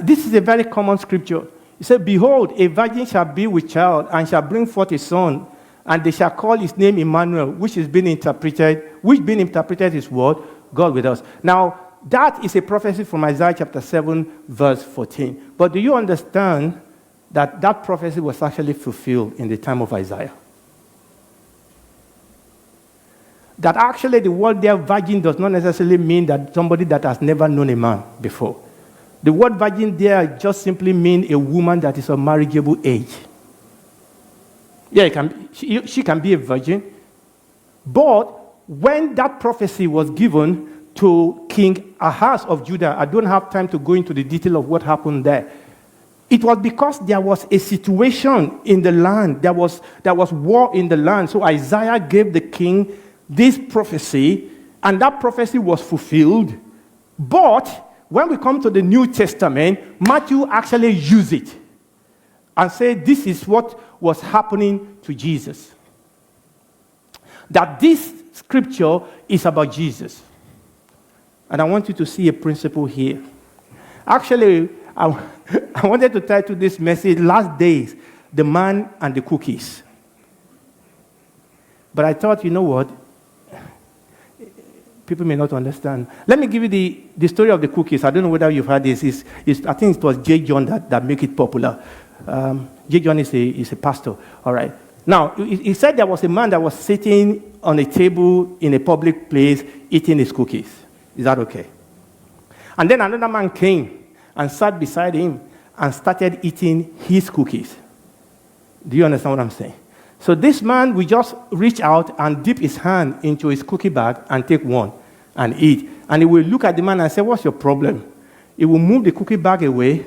This is a very common scripture. It said, "Behold, a virgin shall be with child, and shall bring forth a son, and they shall call his name Emmanuel," which being interpreted is what? God with us. Now, that is a prophecy from Isaiah chapter 7, verse 14. But do you understand that prophecy was actually fulfilled in the time of Isaiah? That actually the word there, virgin, does not necessarily mean that somebody that has never known a man before. The word virgin there just simply means a woman that is of marriageable age. Yeah, she can be a virgin. But when that prophecy was given to King Ahaz of Judah, I don't have time to go into the detail of what happened there. It was because there was a situation in the land. There was war in the land. So Isaiah gave the king this prophecy, and that prophecy was fulfilled. But when we come to the New Testament, Matthew actually used it and said this is what was happening to Jesus. That this scripture is about Jesus. And I want you to see a principle here. Actually, I wanted to title this message, "Last Days, the Man and the Cookies." But I thought, you know what? People may not understand. Let me give you the story of the cookies. I don't know whether you've heard this. I think it was J. John that made it popular. J. John is a pastor. All right. Now, he said there was a man that was sitting on a table in a public place eating his cookies. Is that okay? And then another man came and sat beside him and started eating his cookies. Do you understand what I'm saying? So this man will just reach out and dip his hand into his cookie bag and take one and eat. And he will look at the man and say, "What's your problem?" He will move the cookie bag away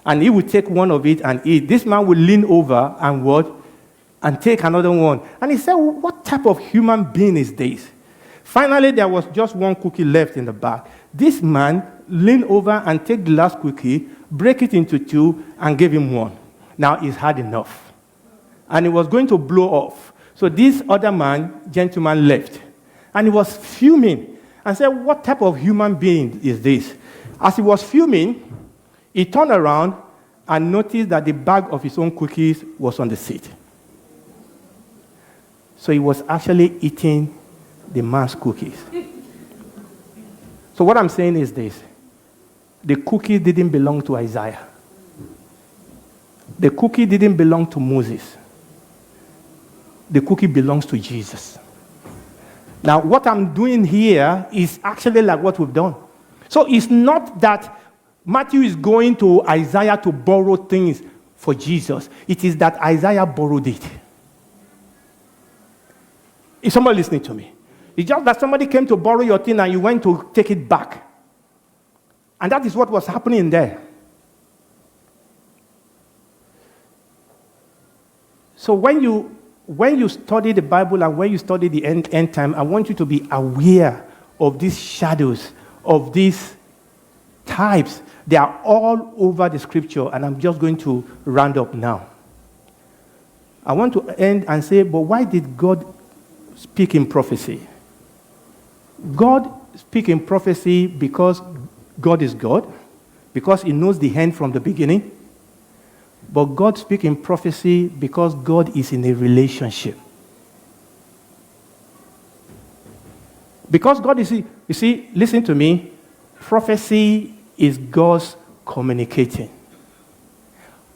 and he will take one of it and eat. This man will lean over and what? And take another one. And he said, "What type of human being is this?" Finally, there was just one cookie left in the bag. This man leaned over and take the last cookie, break it into two, and gave him one. Now he's had enough. And he was going to blow off. So this other gentleman left. And he was fuming and said, "What type of human being is this?" As he was fuming, he turned around and noticed that the bag of his own cookies was on the seat. So he was actually eating the man's cookies. So what I'm saying is this. The cookie didn't belong to Isaiah. The cookie didn't belong to Moses. The cookie belongs to Jesus. Now, what I'm doing here is actually like what we've done. So it's not that Matthew is going to Isaiah to borrow things for Jesus. It is that Isaiah borrowed it. Is somebody listening to me? It's just that somebody came to borrow your thing and you went to take it back. And that is what was happening there. So when you study the Bible and when you study the end time, I want you to be aware of these shadows, of these types. They are all over the scripture, and I'm just going to round up now. I want to end and say, but why did God speak in prophecy? God speaks in prophecy because God is God, because he knows the end from the beginning. But God speaks in prophecy because God is in a relationship. Because God is, you see, listen to me, prophecy is God's communicating.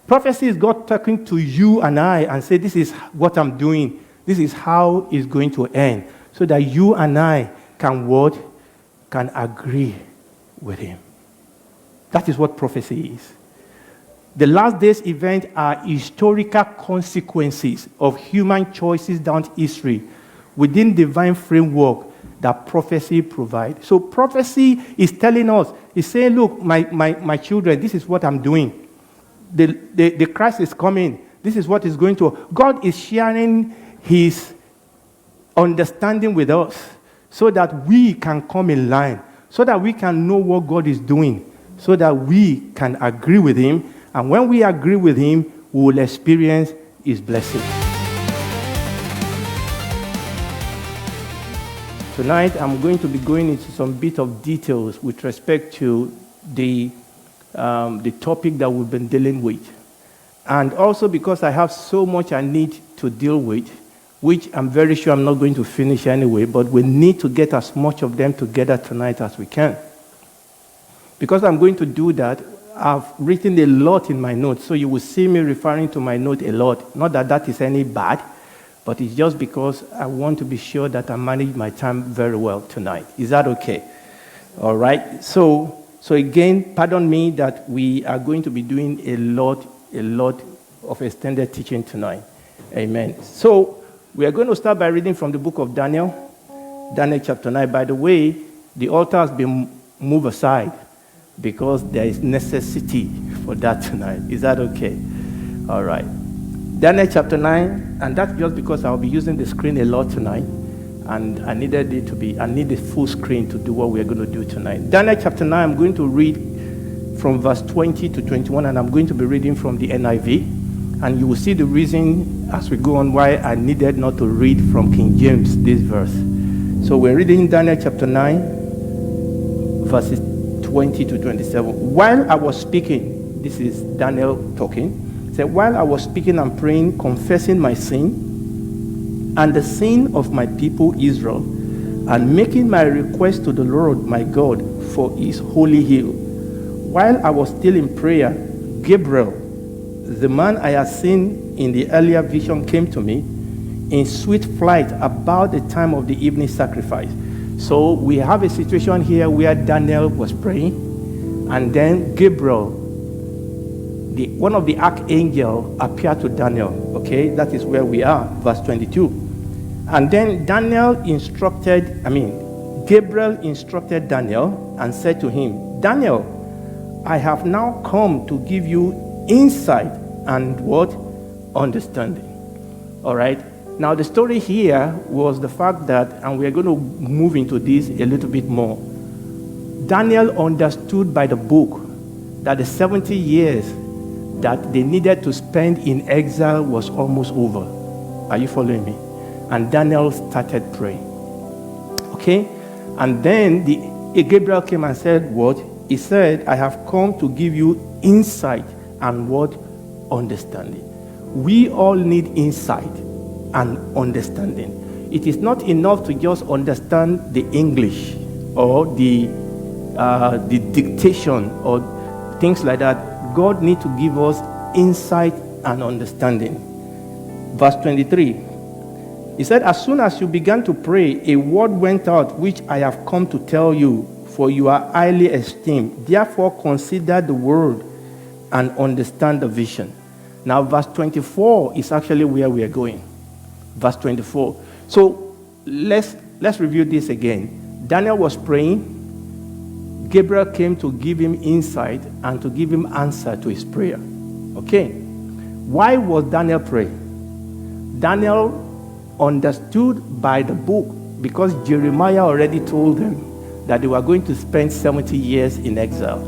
Prophecy is God talking to you and I and say, this is what I'm doing. This is how it's going to end. So that you and I can what? Can agree with him. That is what prophecy is. The last days events are historical consequences of human choices down history within divine framework that prophecy provides. So prophecy is telling us, it's saying, look, my children, this is what I'm doing. The Christ is coming. This is what is going to. God is sharing his understanding with us so that we can come in line, so that we can know what God is doing, so that we can agree with him. And when we agree with him, we will experience his blessing. Tonight, I'm going to be going into some bit of details with respect to the topic that we've been dealing with. And also because I have so much I need to deal with, which I'm very sure I'm not going to finish anyway, but we need to get as much of them together tonight as we can. Because I'm going to do that, I've written a lot in my notes, so you will see me referring to my note a lot. Not that that is any bad, but it's just because I want to be sure that I manage my time very well tonight. Is that okay? All right. So again, pardon me that we are going to be doing a lot of extended teaching tonight. Amen. So we are going to start by reading from the book of Daniel, Daniel chapter 9. By the way, the altar has been moved aside, because there is necessity for that tonight. Is that okay? All right. Daniel chapter 9, and that's just because I'll be using the screen a lot tonight, and I need the full screen to do what we're going to do tonight. Daniel chapter 9, I'm going to read from verse 20 to 21, and I'm going to be reading from the NIV, and you will see the reason as we go on why I needed not to read from King James this verse. So we're reading Daniel chapter 9, verses 20 to 27. While I was speaking, this is Daniel talking, said, while I was speaking and praying, confessing my sin and the sin of my people Israel, and making my request to the Lord my God for his holy hill. While I was still in prayer, Gabriel, the man I had seen in the earlier vision came to me in swift flight about the time of the evening sacrifice. So we have a situation here where Daniel was praying, and then Gabriel, one of the archangel, appeared to Daniel. Okay, that is where we are, verse 22. And then Gabriel instructed Daniel and said to him, Daniel, I have now come to give you insight and what? Understanding. All right. Now the story here was the fact that, and we are going to move into this a little bit more, Daniel understood by the book that the 70 years that they needed to spend in exile was almost over. Are you following me? And Daniel started praying. Okay? And then Gabriel came and said what? He said, I have come to give you insight and what? Understanding. We all need insight and understanding. It is not enough to just understand the English or the dictation or things like that. God needs to give us insight and understanding. Verse 23. He said, as soon as you began to pray, a word went out which I have come to tell you, for you are highly esteemed. Therefore consider the word and understand the vision. Now verse 24 is actually where we are going. Verse 24. So let's review this again. Daniel was praying. Gabriel came to give him insight and to give him answer to his prayer. Okay. Why was Daniel praying? Daniel understood by the book because Jeremiah already told them that they were going to spend 70 years in exile.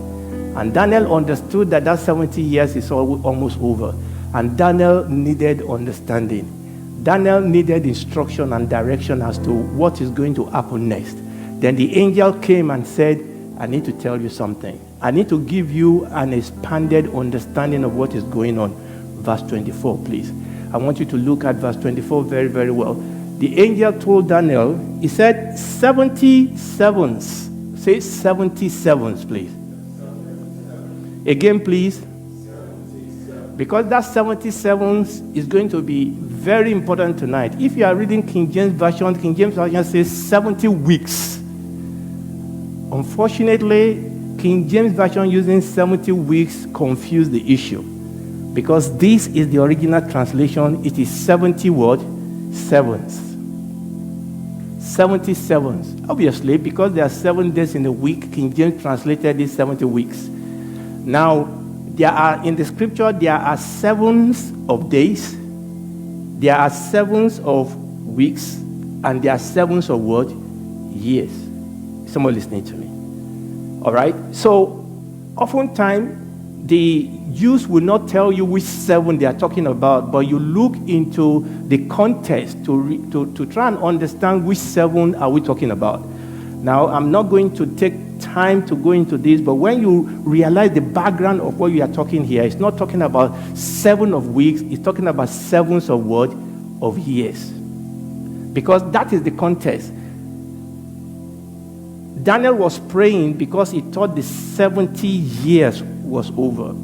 And Daniel understood that 70 years is almost over. And Daniel needed understanding. Daniel needed instruction and direction as to what is going to happen next. Then the angel came and said, I need to tell you something. I need to give you an expanded understanding of what is going on. Verse 24, please. I want you to look at verse 24 very, very well. The angel told Daniel, he said, 77s. Say 77s, please. Again, please. Because that 77s is going to be very important tonight. If you are reading King James Version says 70 weeks. Unfortunately, King James Version using 70 weeks confused the issue. Because this is the original translation, it is 70 what? Sevens. 70 sevens. Obviously, because there are 7 days in a week, King James translated it 70 weeks. Now, in the scripture, there are 7s of days, there are 7s of weeks, and there are 7s of what? Years. Someone listening to me. All right? So, oftentimes, the Jews will not tell you which 7 they are talking about, but you look into the context to try and understand which 7 are we talking about. Now, I'm not going to take time to go into this, but when you realize the background of what you are talking here, it's not talking about 7 of weeks, it's talking about 7s of what? Of years. Because that is the context. Daniel was praying because he thought the 70 years was over.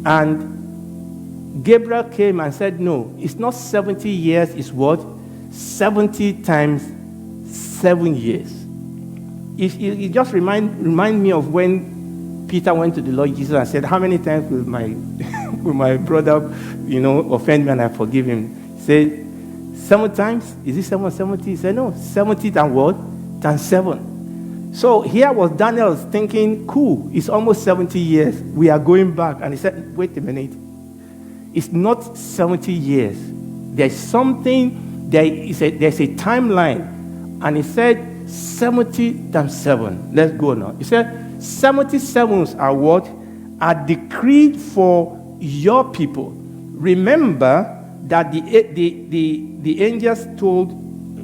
And Gabriel came and said, no, it's not 70 years, it's what? 70 times 7 years. It just remind me of when Peter went to the Lord Jesus and said, how many times will my brother, offend me and I forgive him? He said, 7 times? Is it 70? He said, no, 70 times what? Times 7. So here was Daniel thinking, cool, it's almost 70 years. We are going back. And he said, wait a minute. It's not 70 years. There's something, there's a timeline. And he said, 70 times 7. Let's go now. He said, 77s are what? Are decreed for your people. Remember that the angels told,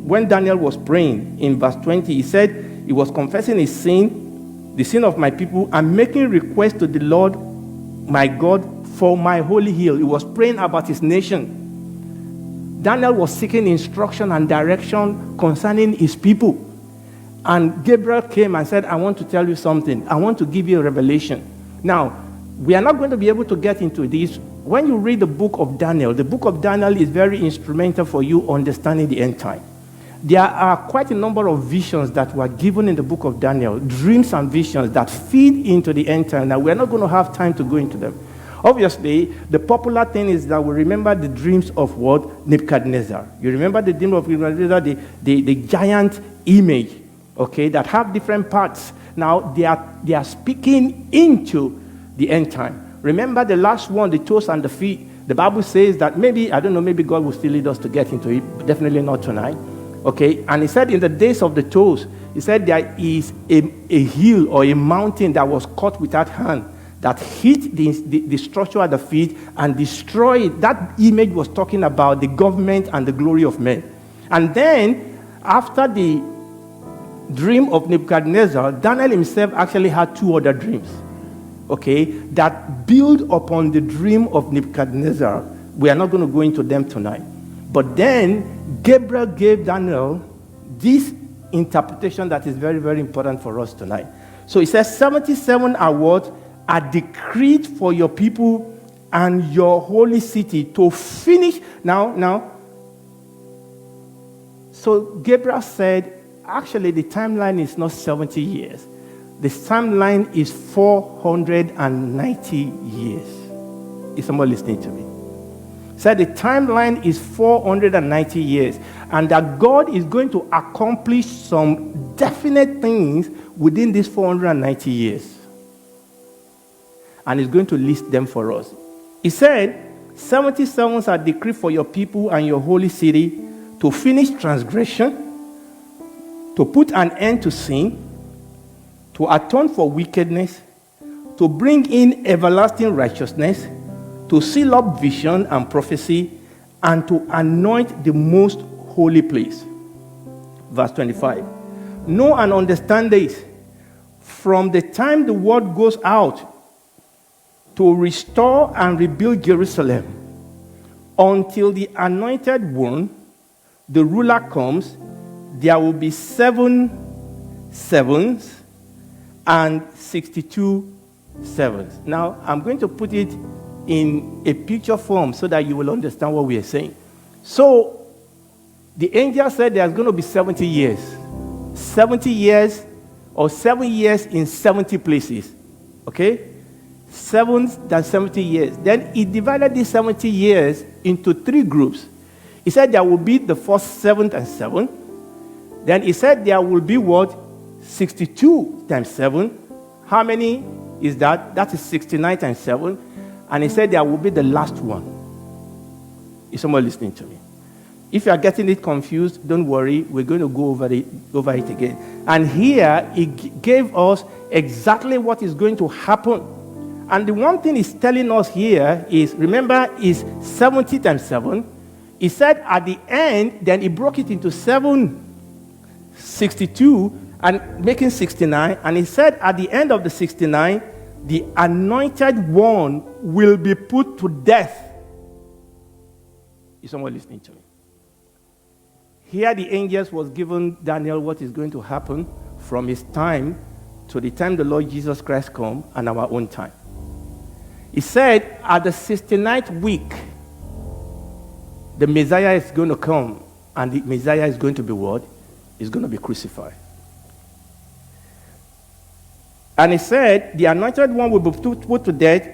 when Daniel was praying in verse 20, he said, he was confessing his sin, the sin of my people, and making request to the Lord, my God, for my holy hill. He was praying about his nation. Daniel was seeking instruction and direction concerning his people. And Gabriel came and said, I want to tell you something. I want to give you a revelation. Now, We are not going to be able to get into this. When you read the book of Daniel is very instrumental for you understanding the end time. There are quite a number of visions that were given in the book of Daniel, dreams and visions that feed into the end time. Now, we're not going to have time to go into them. Obviously, the popular thing is that we remember the dreams of what? Nebuchadnezzar. You remember the dream of Nebuchadnezzar, the giant image, okay, that have different parts. Now, they are speaking into the end time. Remember the last one, the toes and the feet. The Bible says that maybe God will still lead us to get into it, but definitely not tonight. Okay, and he said in the days of the toes, he said there is a hill or a mountain that was cut without hand that hit the structure at the feet and destroyed. That image was talking about the government and the glory of men. And then, after the dream of Nebuchadnezzar, Daniel himself actually had two other dreams, okay, that build upon the dream of Nebuchadnezzar. We are not going to go into them tonight. But then, Gabriel gave Daniel this interpretation that is very, very important for us tonight. So it says, 77 are what? Are decreed for your people and your holy city to finish. Now, so Gabriel said, actually the timeline is not 70 years. The timeline is 490 years. Is somebody listening to me? Said the timeline is 490 years, and that God is going to accomplish some definite things within these 490 years. And he's going to list them for us. He said, 77 are decreed for your people and your holy city to finish transgression, to put an end to sin, to atone for wickedness, to bring in everlasting righteousness, to seal up vision and prophecy, and to anoint the most holy place. Verse 25. Know and understand this. From the time the word goes out to restore and rebuild Jerusalem, until the anointed one, the ruler, comes, there will be 7 sevens and 62 sevens. Now, I'm going to put it in a picture form so that you will understand what we are saying. So, the angel said there's going to be 70 years. 70 years, or 7 years in 70 places. Okay? 7 than 70 years. Then he divided these 70 years into 3 groups. He said there will be the first 7 and 7. Then he said there will be what? 62 times 7. How many is that? That is 69 times 7. And he said there will be the last one. Is someone listening to me? If you are getting it confused, don't worry. We're going to go over it again. And here, he gave us exactly what is going to happen. And the one thing he's telling us here is, remember, is 70 times 7. He said at the end, then he broke it into 7, 62, and making 69. And he said at the end of the 69, the anointed one will be put to death. Is someone listening to me? Here the angels was given Daniel what is going to happen from his time to the time the Lord Jesus Christ comes and our own time. He said at the 69th week, the Messiah is going to come, and the Messiah is going to be what? Is going to be crucified. And he said, the anointed one will be put to death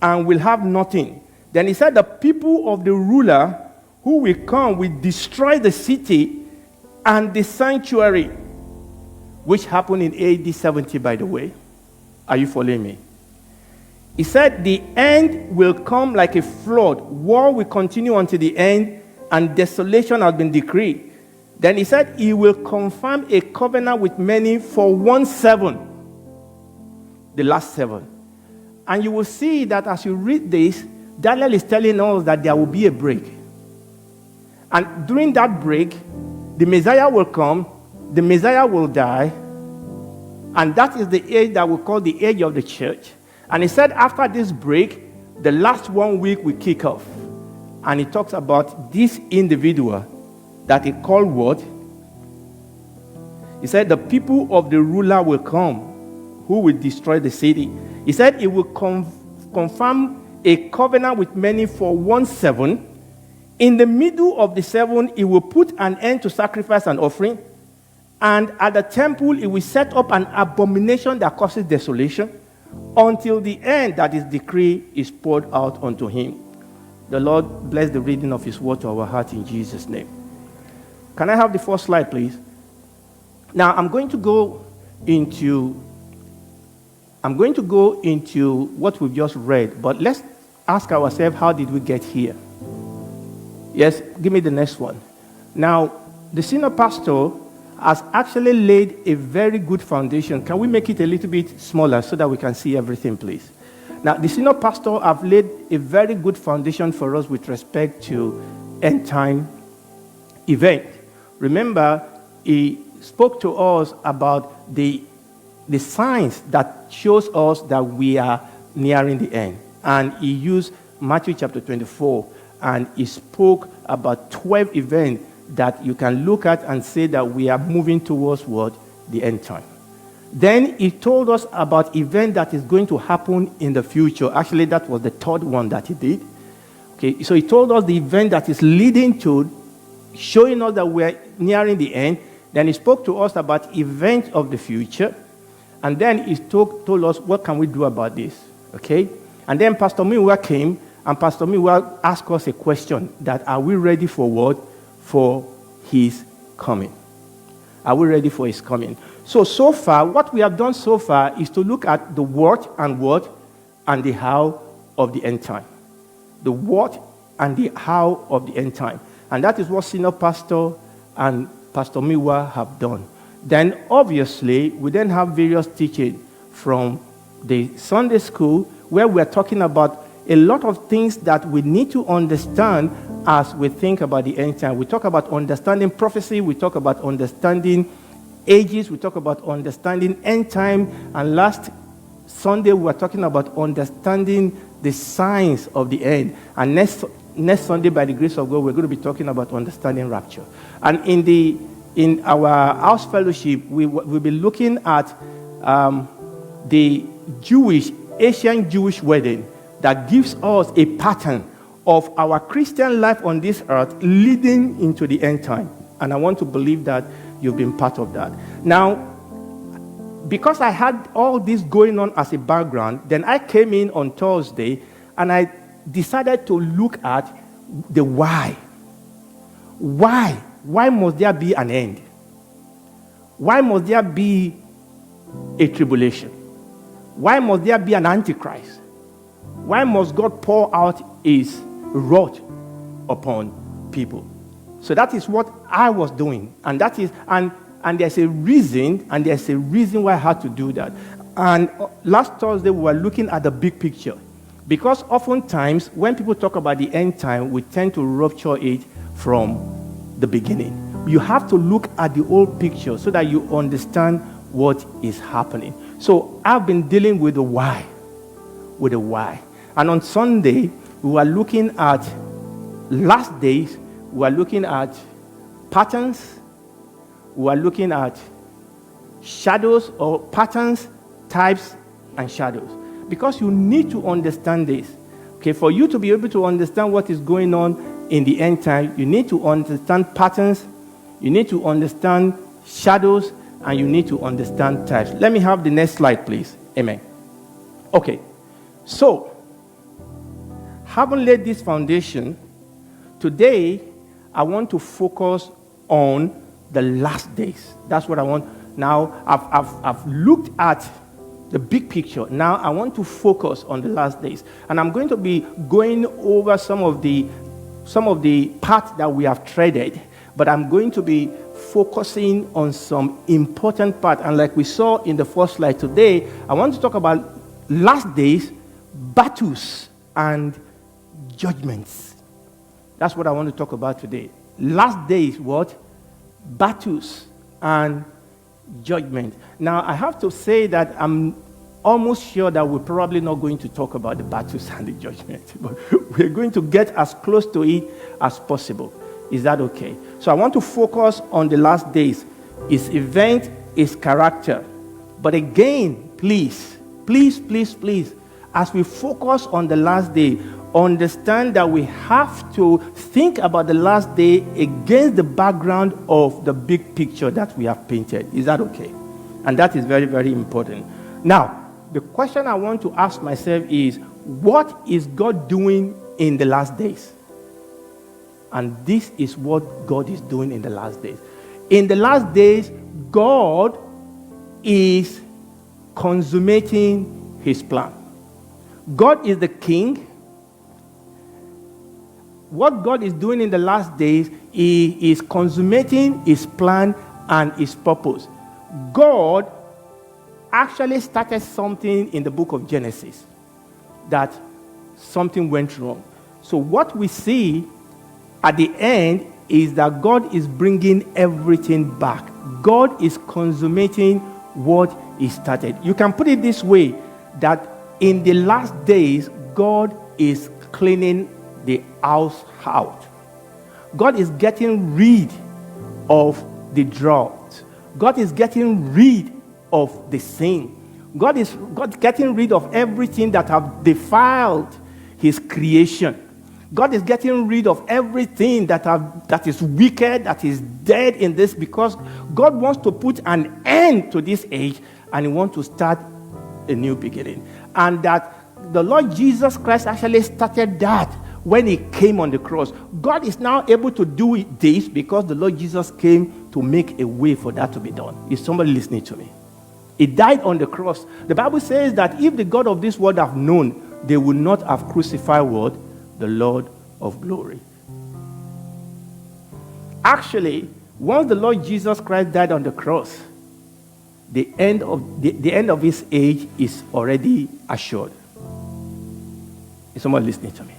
and will have nothing. Then he said, the people of the ruler who will come will destroy the city and the sanctuary, which happened in AD 70, by the way. Are you following me? He said, the end will come like a flood. War will continue until the end, and desolation has been decreed. Then he said, he will confirm a covenant with many for 1 7. The last 7. And you will see that as you read this, Daniel is telling us that there will be a break. And during that break, the Messiah will come, the Messiah will die, and that is the age that we call the age of the church. And he said after this break, the last 1 week will kick off. And he talks about this individual that he called what? He said the people of the ruler will come, who will destroy the city. He said it will confirm a covenant with many for 1 7. In the middle of the 7, he will put an end to sacrifice and offering. And at the temple, he will set up an abomination that causes desolation until the end that his decree is poured out unto him. The Lord bless the reading of his word to our heart in Jesus' name. Can I have the first slide, please? Now, I'm going to go into what we've just read, but let's ask ourselves, how did we get here? Yes, give me the next one. Now, the senior pastor has actually laid a very good foundation. Can we make it a little bit smaller so that we can see everything, please? Now, the senior pastor have laid a very good foundation for us with respect to end time event. Remember, he spoke to us about the signs that shows us that we are nearing the end. And he used Matthew chapter 24, and he spoke about 12 events that you can look at and say that we are moving towards what? The end time. Then he told us about event that is going to happen in the future. Actually, that was the third one that he did. Okay, so he told us the event that is leading to showing us that we're nearing the end. Then he spoke to us about events of the future. And then he told us, what can we do about this? Okay? And then Pastor Miwa came, and Pastor Miwa asked us a question, that are we ready for what? For his coming. Are we ready for his coming? So far, what we have done so far is to look at the what and the how of the end time. The what and the how of the end time. And that is what Senior Pastor and Pastor Miwa have done. Then, obviously, we then have various teaching from the Sunday school where we're talking about a lot of things that we need to understand as we think about the end time. We talk about understanding prophecy, we talk about understanding ages, we talk about understanding end time, and last Sunday we were talking about understanding the signs of the end. And next Sunday, by the grace of God, we're going to be talking about understanding rapture. And in our house fellowship, we'll be looking at the ancient Jewish wedding that gives us a pattern of our Christian life on this earth leading into the end time. And I want to believe that you've been part of that. Now, because I had all this going on as a background, then I came in on Thursday and I decided to look at the why. Why? Why must there be an end? Why must there be a tribulation? Why must there be an antichrist? Why must God pour out his wrath upon people? So that is what I was doing. And that is and there's a reason, why I had to do that. And last Thursday we were looking at the big picture. Because oftentimes when people talk about the end time, we tend to rupture it from the beginning. You have to look at the whole picture so that you understand what is happening. So I've been dealing with the why. And on Sunday, we were looking at last days, we were looking at patterns, we were looking at shadows or patterns, types, and shadows. Because you need to understand this. Okay, for you to be able to understand what is going on in the end time, you need to understand patterns, you need to understand shadows, and you need to understand types. Let me have the next slide, please. Amen. Okay, so, having laid this foundation, today I want to focus on the last days. That's what I want. Now, I've looked at the big picture. Now, I want to focus on the last days. And I'm going to be going over some of the paths that we have treaded, but I'm going to be focusing on some important part. And like we saw in the first slide today, I want to talk about last days, battles, and judgments. That's what I want to talk about today. Last days, what? Battles and judgment. Now, I have to say that I'm almost sure that we're probably not going to talk about the battles and the judgment, but we're going to get as close to it as possible. Is that okay? So I want to focus on the last days, its event, its character. But again, please, as we focus on the last day, understand that we have to think about the last day against the background of the big picture that we have painted. Is that okay? And that is very, very important. Now, the question I want to ask myself is, what is God doing in the last days? And this is what God is doing in the last days. In the last days, God is consummating his plan. God is the king. What God is doing in the last days is consummating his plan and his purpose. God actually started something in the book of Genesis, that something went wrong. So what we see at the end is that God is bringing everything back. God is consummating what he started. You can put it this way, that in the last days, God is cleaning the house out. God is getting rid of the drought. God is getting rid of the sin. God is getting rid of everything that have defiled his creation. God is getting rid of everything that is wicked, that is dead in this, because God wants to put an end to this age, and he wants to start a new beginning. And that the Lord Jesus Christ actually started that when he came on the cross. God is now able to do this because the Lord Jesus came to make a way for that to be done. Is somebody listening to me? He died on the cross. The Bible says that if the God of this world have known, they would not have crucified what? The Lord of glory. Actually, once the Lord Jesus Christ died on the cross, the end of his age is already assured. Is someone listening to me?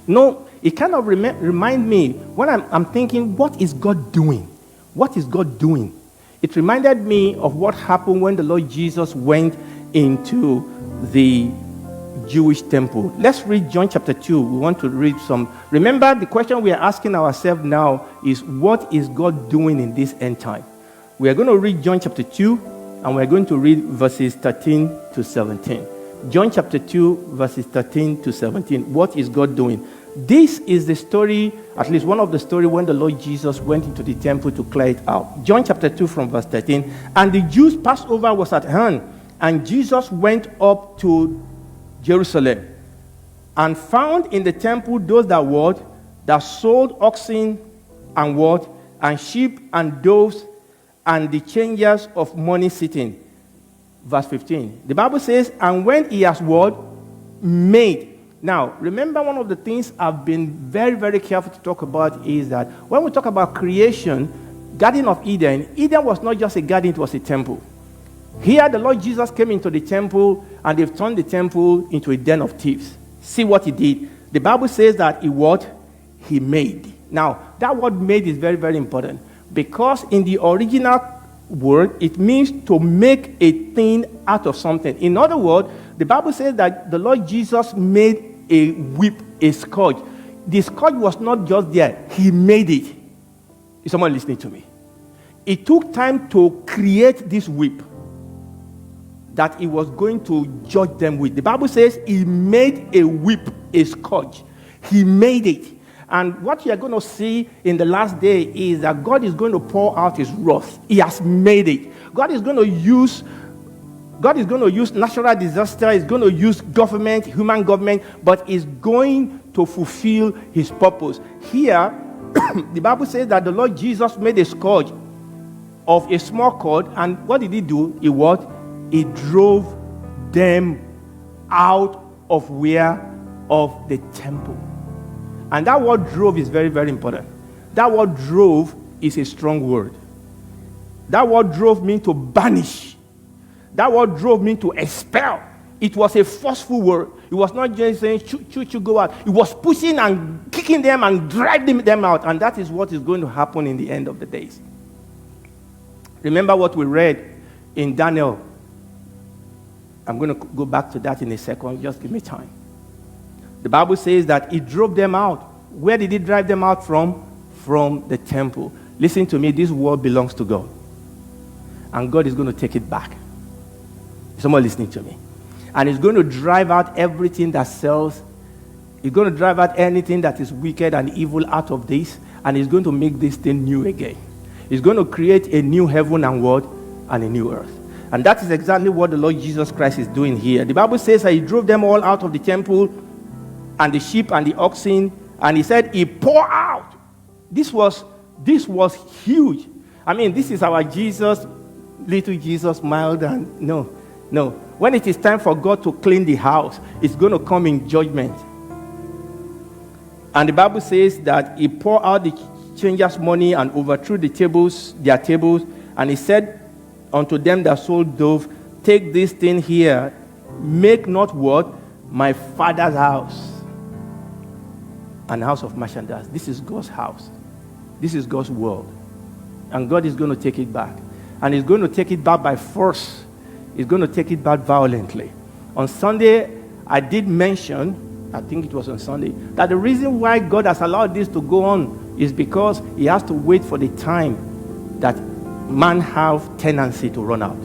No, it kind of remind me when I'm thinking, what is God doing? What is God doing? It reminded me of what happened when the Lord Jesus went into the Jewish temple. Let's read John chapter 2. We want to read some. Remember, the question we are asking ourselves now is, what is God doing in this end time? We are going to read John chapter 2, and we are going to read verses 13 to 17. John chapter 2, verses 13 to 17. What is God doing? This is the story, at least one of the stories, when the Lord Jesus went into the temple to clear it out. John chapter 2 from verse 13. And the Jews' Passover was at hand, and Jesus went up to Jerusalem and found in the temple those that sold oxen and and sheep and doves and the changers of money sitting. Verse 15. The Bible says, and when he has made. Now, remember, one of the things I've been very, very careful to talk about is that when we talk about creation, Garden of Eden was not just a garden, it was a temple. Here, the Lord Jesus came into the temple, and they've turned the temple into a den of thieves. See what he did. The Bible says that he made. Now, that word made is very, very important, because in the original word, it means to make a thing out of something. In other words, the Bible says that the Lord Jesus made a whip, a scourge. The scourge was not just there. He made it. Is someone listening to me? It took time to create this whip that he was going to judge them with. The Bible says he made a whip, a scourge. He made it. And what you are going to see in the last day is that God is going to pour out his wrath. He has made it. God is going to use natural disaster. He's going to use government, human government, but he's going to fulfill his purpose. Here, the Bible says that the Lord Jesus made a scourge of a small cord, and what did he do? He drove them out of where? Of the temple. And that word drove is very, very important. That word drove is a strong word. That word drove means to banish. That word drove means to expel. It was a forceful word. It was not just saying, go out. It was pushing and kicking them and driving them out. And that is what is going to happen in the end of the days. Remember what we read in Daniel. I'm going to go back to that in a second. Just give me time. The Bible says that he drove them out. Where did he drive them out from? From the temple. Listen to me, this world belongs to God. And God is going to take it back. Is someone listening to me? And he's going to drive out everything that sells. He's going to drive out anything that is wicked and evil out of this. And he's going to make this thing new again. He's going to create a new heaven and what? And a new earth. And that is exactly what the Lord Jesus Christ is doing here. The Bible says that he drove them all out of the temple, and the sheep and the oxen, and he said he poured out. This was huge. I mean, this is our Jesus, little Jesus, mild and no. When it is time for God to clean the house, it's going to come in judgment. And the Bible says that he poured out the changers' money and overthrew their tables, and he said unto them that sold dove, take this thing here, make not what? My Father's house an house of merchandise. This is God's house. This is God's world. And God is going to take it back. And he's going to take it back by force. He's going to take it back violently. On Sunday, I did mention, I think it was on Sunday, that the reason why God has allowed this to go on is because he has to wait for the time that man have tenancy to run out.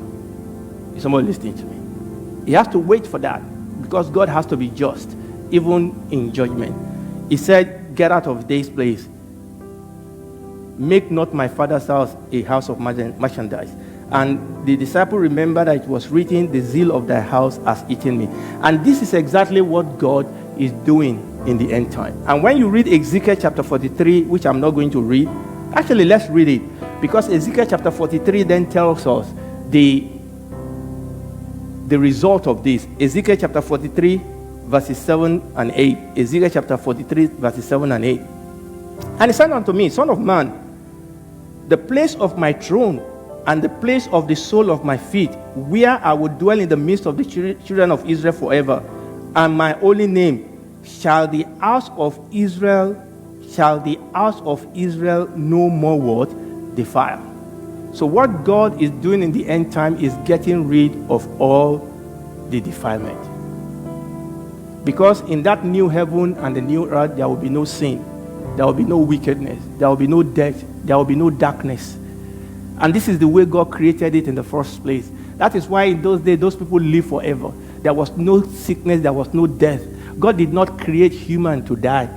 Is someone listening to me? He has to wait for that because God has to be just, even in judgment. He said, get out of this place. Make not my Father's house a house of merchandise. And the disciple remembered that it was written, the zeal of thy house has eaten me. And this is exactly what God is doing in the end time. And when you read Ezekiel chapter 43, which I'm not going to read, actually let's read it. Because Ezekiel chapter 43 then tells us the result of this. Ezekiel chapter 43, verses 7 and 8. Ezekiel chapter 43, verses 7 and 8. And he said unto me, Son of man, the place of my throne and the place of the sole of my feet, where I will dwell in the midst of the children of Israel forever, and my holy name, shall the house of Israel no more what? Defile. So what God is doing in the end time is getting rid of all the defilement. Because in that new heaven and the new earth, there will be no sin. There will be no wickedness. There will be no death. There will be no darkness. And this is the way God created it in the first place. That is why in those days, those people lived forever. There was no sickness. There was no death. God did not create human to die.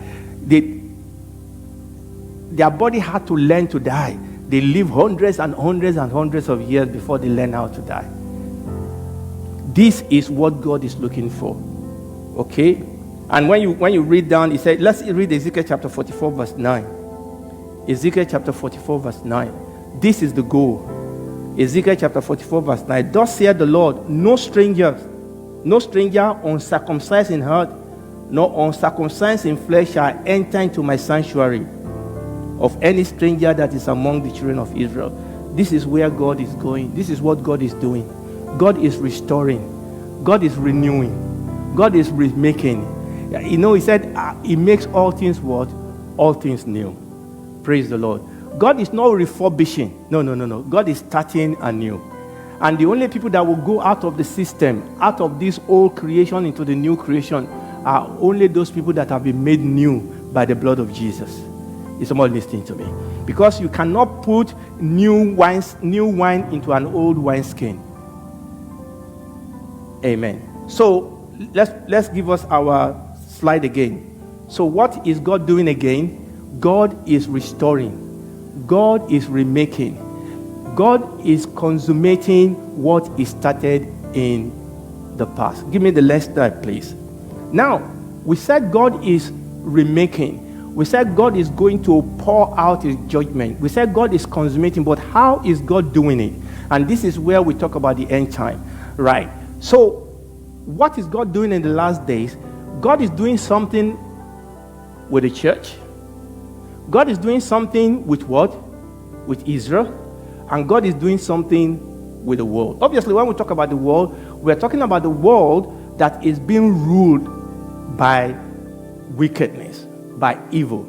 Their body had to learn to die. They lived hundreds and hundreds and hundreds of years before they learned how to die. This is what God is looking for. Okay? And when you read down, he said, let's read Ezekiel chapter 44, verse 9. Ezekiel chapter 44, verse 9. This is the goal. Ezekiel chapter 44, verse 9. Thus saith the Lord, no stranger uncircumcised in heart, nor uncircumcised in flesh shall enter into my sanctuary of any stranger that is among the children of Israel. This is where God is going. This is what God is doing. God is restoring. God is renewing. God is remaking. You know, he said, he makes all things what? All things new. Praise the Lord. God is not refurbishing. No. God is starting anew. And the only people that will go out of the system, out of this old creation into the new creation, are only those people that have been made new by the blood of Jesus. Is someone listening to me? Because you cannot put new wine into an old wineskin. Amen. So let's give us our slide again. So what is God doing again? God is restoring. God is remaking. God is consummating what He started in the past. Give me the last slide, please. Now, we said God is remaking. We said God is going to pour out His judgment. We said God is consummating, but how is God doing it? And this is where we talk about the end time, right? So, what is God doing in the last days? God is doing something with the church. God is doing something with what? With Israel. And God is doing something with the world. Obviously, when we talk about the world, we're talking about the world that is being ruled by wickedness, by evil.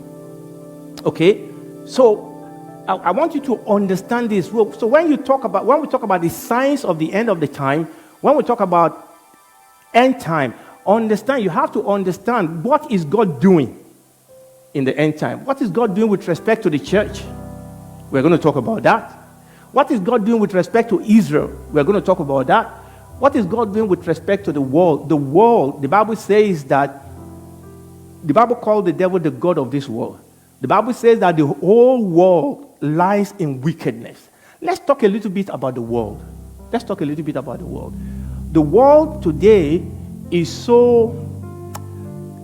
Okay? So, I want you to understand this. So when we talk about the signs of the end of the time, when we talk about end time, you have to understand what is God doing in the end time. What is God doing with respect to the church? We're going to talk about that. What is God doing with respect to Israel? We're going to talk about that. What is God doing with respect to the world? The world, the Bible says that, the Bible called the devil the god of this world. The Bible says that the whole world lies in wickedness. Let's talk a little bit about the world. Let's talk a little bit about the world. The world today is so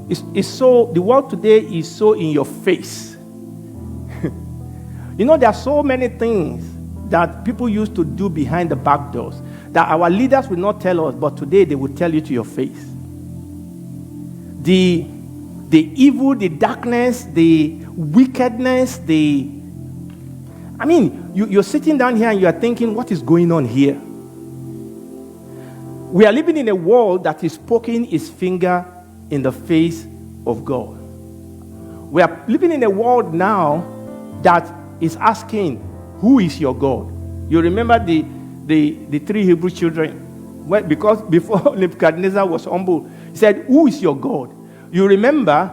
the world today is so in your face. You know, there are so many things that people used to do behind the back doors that our leaders will not tell us, but today they will tell you to your face. The evil, the darkness, the wickedness, you're sitting down here and you are thinking, what is going on here? We are living in a world that is poking its finger in the face of God. We are living in a world now that is asking, who is your God? You remember the three Hebrew children, because before Nebuchadnezzar was humble, he said, who is your God? You remember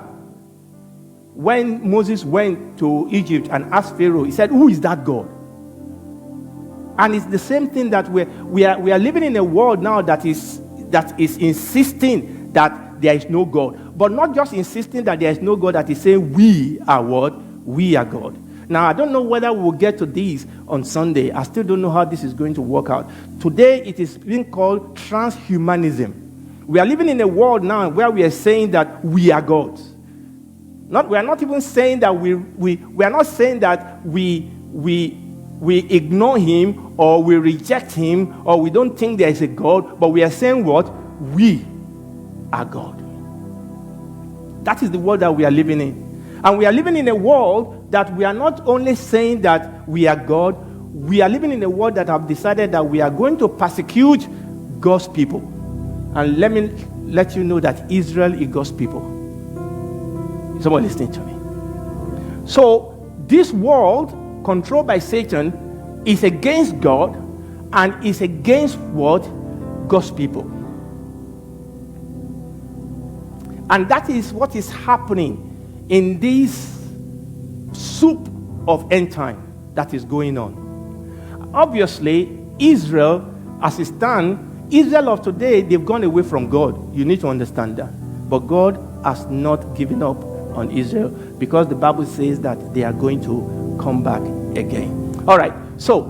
when Moses went to Egypt and asked Pharaoh, he said, who is that God? And it's the same thing that we are living in a world now that is insisting that there is no God. But not just insisting that there is no God, that is saying we are what? We are God. Now, I don't know whether we'll get to this on Sunday. I still don't know how this is going to work out. Today, it is being called transhumanism. We are living in a world now where we are saying that we are gods. We are not even saying that we are not saying that we ignore him or we reject him or we don't think there is a God, but we are saying what? We are God. That is the world that we are living in. And we are living in a world that we are not only saying that we are God, we are living in a world that have decided that we are going to persecute God's people. And let me let you know that Israel is God's people. Is someone listening to me? So, this world, controlled by Satan, is against God and is against what? God's people. And that is what is happening in this soup of end time that is going on. Obviously, Israel, as it stands, Israel of today, they've gone away from God. You need to understand that. But God has not given up on Israel because the Bible says that they are going to come back again. All right, so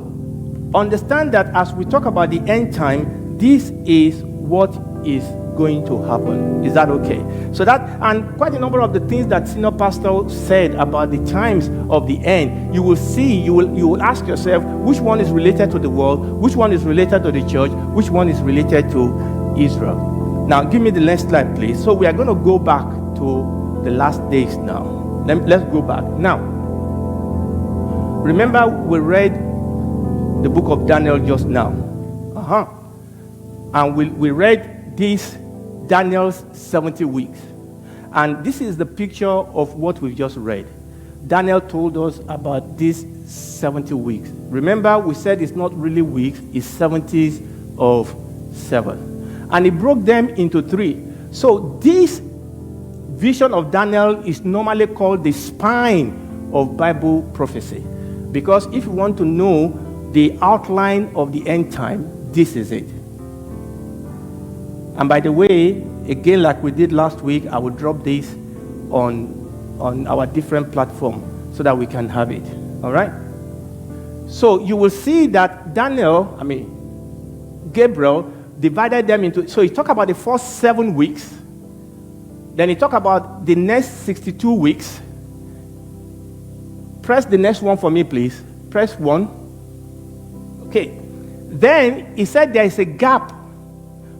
understand that as we talk about the end time, this is what is going to happen. Is that okay? So that, and quite a number of the things that senior pastor said about the times of the end, you will see, you will ask yourself, which one is related to the world, which one is related to the church, which one is related to Israel. Now, give me the next slide, please. So we are going to go back to the last days now. Let's go back. Now, remember we read the book of Daniel just now. And we read this Daniel's 70 weeks. And this is the picture of what we've just read. Daniel told us about these 70 weeks. Remember, we said it's not really weeks, it's 70s of 7. And he broke them into 3. So this vision of Daniel is normally called the spine of Bible prophecy. Because if you want to know the outline of the end time, this is it. And by the way, again, like we did last week, I will drop this on our different platform so that we can have it. All right? So you will see that Gabriel divided them into, so he talked about the first 7 weeks. Then he talked about the next 62 weeks. Press the next one for me, please. Press 1. Okay. Then he said there is a gap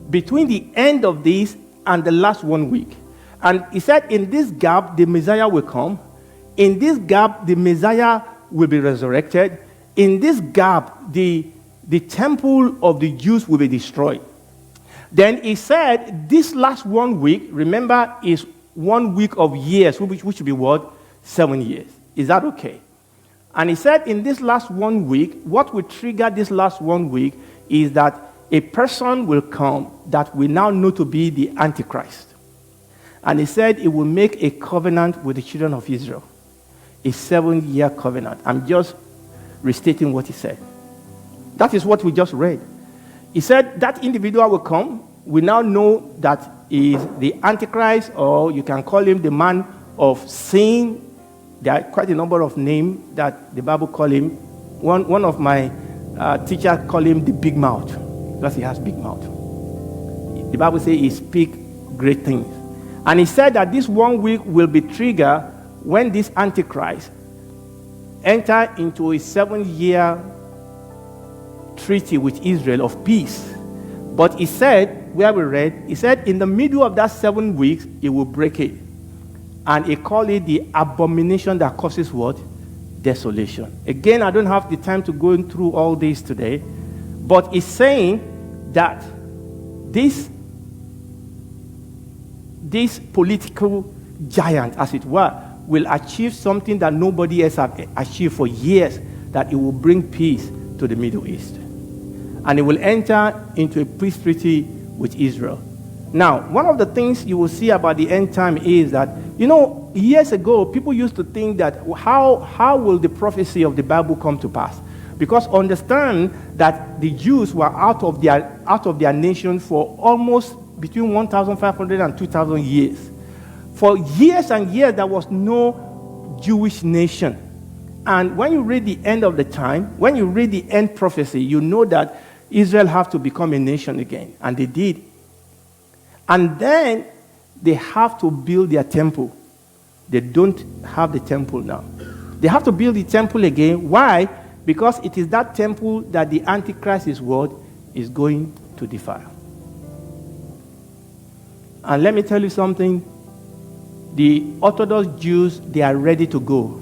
between the end of this and the last 1 week. And he said in this gap, the Messiah will come. In this gap, the Messiah will be resurrected. In this gap, the temple of the Jews will be destroyed. Then he said this last 1 week, remember, is 1 week of years, which should be what? 7 years. Is that okay? And he said in this last 1 week, what will trigger this last 1 week is that a person will come that we now know to be the Antichrist. And he said he will make a covenant with the children of Israel. A 7-year covenant. I'm just restating what he said. That is what we just read. He said that individual will come. We now know that he is the Antichrist, or you can call him the man of sin. There are quite a number of names that the Bible call him. One of my teachers call him the big mouth, because he has big mouth. The Bible says he speaks great things. And he said that this 1 week will be triggered when this Antichrist enter into a 7-year treaty with Israel of peace. But he said, where we read, he said in the middle of that 7 weeks, he will break it. And he called it the abomination that causes what? Desolation. Again, I don't have the time to go through all this today. But he's saying that this political giant, as it were, will achieve something that nobody else has achieved for years, that it will bring peace to the Middle East. And it will enter into a peace treaty with Israel. Now, one of the things you will see about the end time is that, years ago, people used to think that how will the prophecy of the Bible come to pass? Because understand that the Jews were out of their nation for almost between 1,500 and 2,000 years. For years and years, there was no Jewish nation. And when you read the end of the time, when you read the end prophecy, you know that Israel have to become a nation again. And they did. And then they have to build their temple. They don't have the temple now. They have to build the temple again. Why? Because it is that temple that the Antichrist is going to defile. And let me tell you something. The Orthodox Jews, they are ready to go.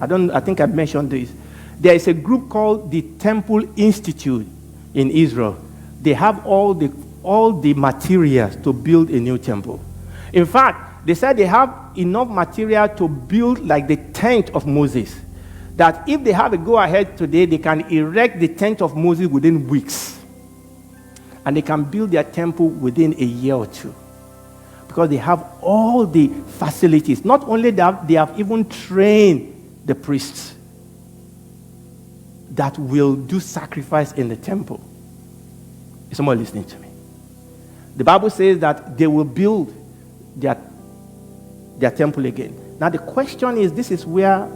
I think I mentioned this. There is a group called the Temple Institute in Israel. They have all the materials to build a new temple. In fact, they said they have enough material to build like the tent of Moses. That if they have a go-ahead today, they can erect the tent of Moses within weeks. And they can build their temple within a year or two. Because they have all the facilities. Not only that, they have even trained the priests that will do sacrifice in the temple. Is someone listening to me? The Bible says that they will build their temple again. Now the question is, this is where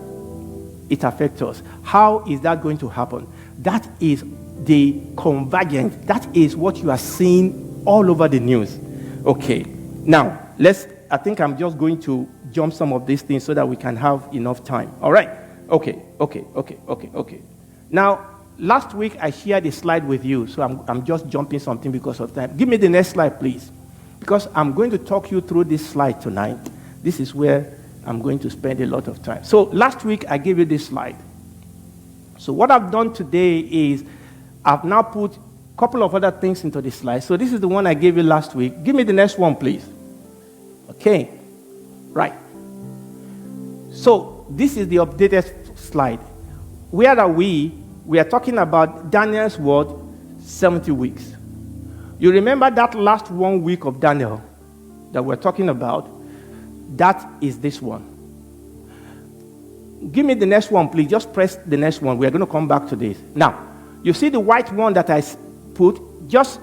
it affects us. How is that going to happen? That is the convergence. That is what you are seeing all over the news. Okay. Now, I think I'm just going to jump some of these things so that we can have enough time. All right. Okay. Now, last week I shared a slide with you, so I'm just jumping something because of time. Give me the next slide, please. Because I'm going to talk you through this slide tonight. This is where I'm going to spend a lot of time. So last week I gave you this slide. So what I've done today is I've now put a couple of other things into this slide. So this is the one I gave you last week. Give me the next one, please. Okay. Right. So this is the updated slide. Where are we? We are talking about Daniel's word, 70 weeks. You remember that last 1 week of Daniel that we're talking about? That is this one. Give me the next one, please. Just press the next one. We're going to come back to this. Now, you see the white one that I put? Just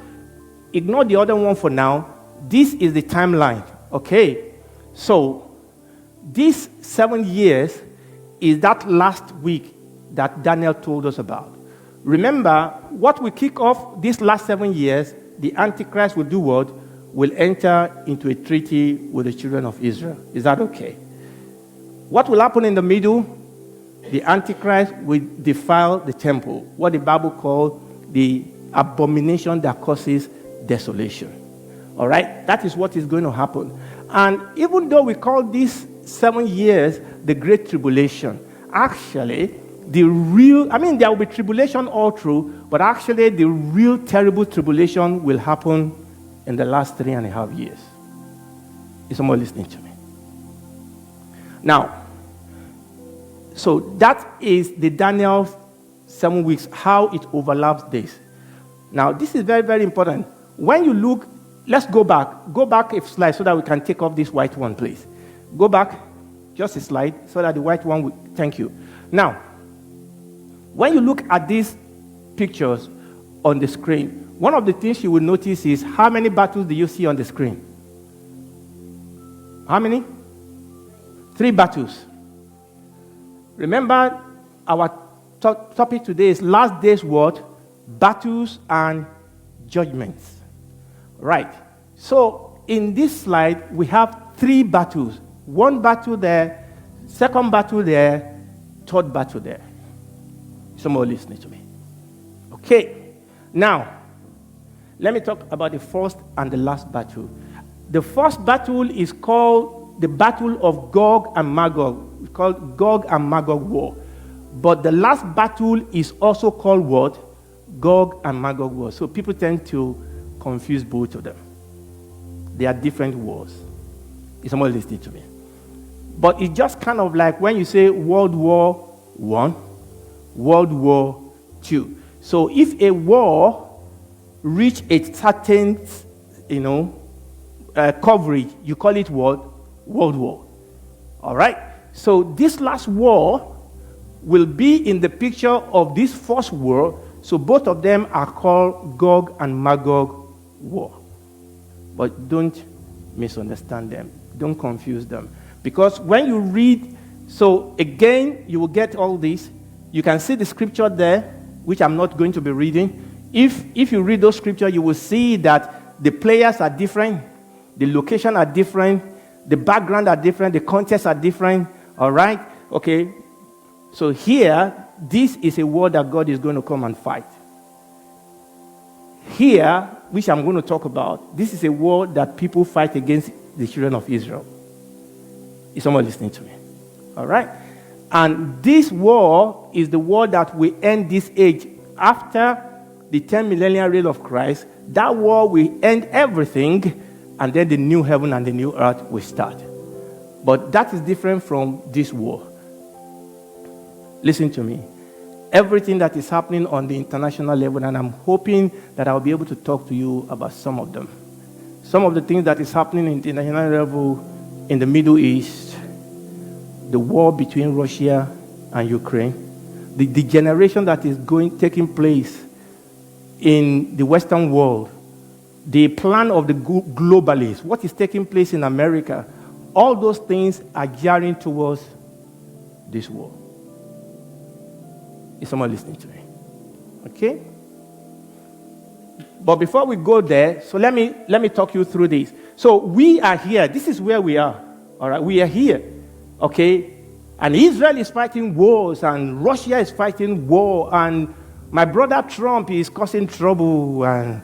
ignore the other one for now. This is the timeline. Okay? So, this 7 years is that last week that Daniel told us about. Remember, what we kick off this last 7 years, the Antichrist will do what? Will enter into a treaty with the children of Israel. Is that okay? What will happen in the middle? The Antichrist will defile the temple, what the Bible calls the abomination that causes desolation. All right? That is what is going to happen. And even though we call these 7 years the Great Tribulation, actually, there will be tribulation all through, but actually the real terrible tribulation will happen in the last 3.5 years. Is someone listening to me? Now, so that is the Daniel 7 weeks, how it overlaps this. Now, this is very, very important. When you look, let's go back. Go back a slide so that we can take off this white one, please. Go back, just a slide, so that the white one will, thank you. Now, when you look at these pictures, on the screen, one of the things you will notice is how many battles do you see on the screen? How many? 3 battles. Remember, our topic today is last days what? Battles and judgments. Right. So, in this slide, we have 3 battles. 1 battle there, 2nd battle there, 3rd battle there. Somebody listening to me. Okay. Now, let me talk about the first and the last battle. The first battle is called the Battle of Gog and Magog. It's called Gog and Magog War. But the last battle is also called what? Gog and Magog War. So people tend to confuse both of them. They are different wars. Is somebody listening to me? But it's just kind of like when you say World War I, World War II. So if a war reach a certain, coverage, you call it what? World War. All right? So this last war will be in the picture of this first war. So both of them are called Gog and Magog War. But don't misunderstand them. Don't confuse them. Because when you read, so again, you will get all this. You can see the scripture there, which I'm not going to be reading. If you read those scriptures, you will see that the players are different, the location are different, the background are different, the context are different. All right? Okay. So here, this is a war that God is going to come and fight. Here, which I'm going to talk about, this is a war that people fight against the children of Israel. Is someone listening to me? All right? And this war is the war that will end this age after the 10 millennial reign of Christ. That war will end everything, and then the new heaven and the new earth will start. But that is different from this war. Listen to me. Everything that is happening on the international level, and I'm hoping that I'll be able to talk to you about some of them. Some of the things that is happening in the international level in the Middle East, the war between Russia and Ukraine, the degeneration that is taking place in the Western world, the plan of the globalists, what is taking place in America, all those things are gearing towards this war. Is someone listening to me? Okay? But before we go there, so let me talk you through this. So we are here. This is where we are. All right? We are here. Okay? And Israel is fighting wars, and Russia is fighting war, and my brother Trump is causing trouble, and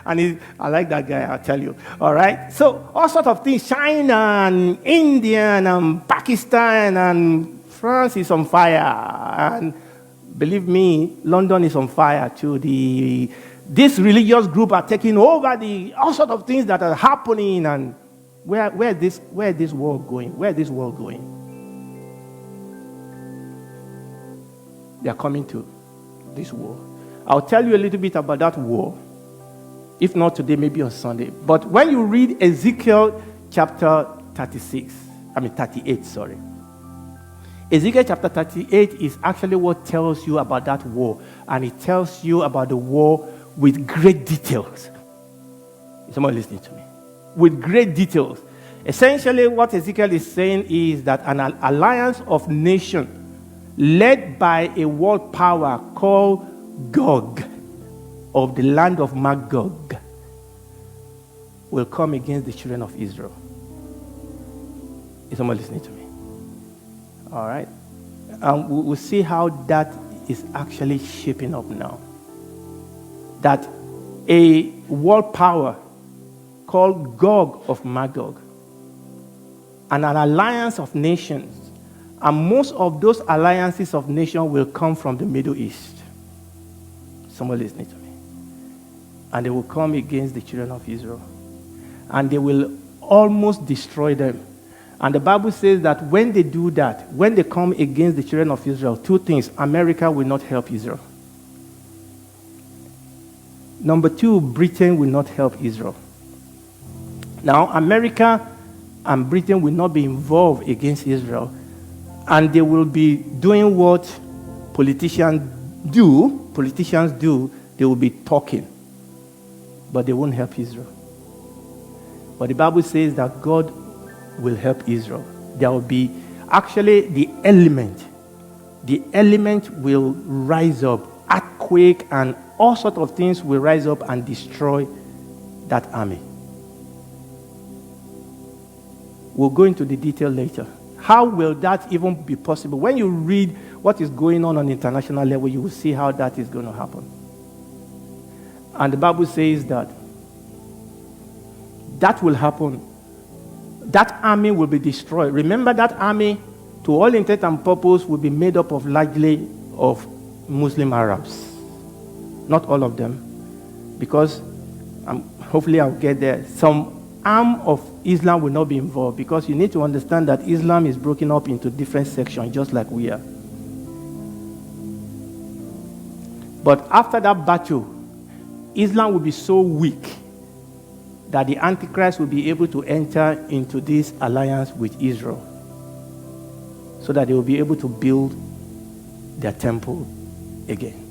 I like that guy, I'll tell you. All right? So all sorts of things. China and India and Pakistan and France is on fire. And believe me, London is on fire too. This religious group are taking over all sorts of things that are happening. And where is this world going? Where is this world going? They are coming to this war. I'll tell you a little bit about that war. If not today, maybe on Sunday. But when you read Ezekiel chapter 38, Ezekiel chapter 38 is actually what tells you about that war. And it tells you about the war with great details. Is someone listening to me? With great details. Essentially, what Ezekiel is saying is that an alliance of nations led by a world power called Gog of the land of Magog will come against the children of Israel. Is someone listening to me? All right. And we'll see how that is actually shaping up now. That a world power called Gog of Magog, and an alliance of nations, and most of those alliances of nations will come from the Middle East. Someone listening to me. And they will come against the children of Israel. And they will almost destroy them. And the Bible says that when they do that, when they come against the children of Israel, 2 things. America will not help Israel. Number 2, Britain will not help Israel. Now, America and Britain will not be involved against Israel. And they will be doing what politicians do, politicians do, they will be talking, but they won't help Israel. But the Bible says that God will help Israel. There will be actually the element will rise up, earthquake and all sorts of things will rise up and destroy that army. We'll go into the detail later. How will that even be possible? When you read what is going on international level, you will see how that is going to happen. And the Bible says that will happen. That army will be destroyed. Remember, that army, to all intent and purpose, will be made up of largely of Muslim Arabs. Not all of them, because hopefully I'll get there. Some arm of Islam will not be involved, because you need to understand that Islam is broken up into different sections, just like we are. But after that battle, Islam will be so weak that the Antichrist will be able to enter into this alliance with Israel, so that they will be able to build their temple again.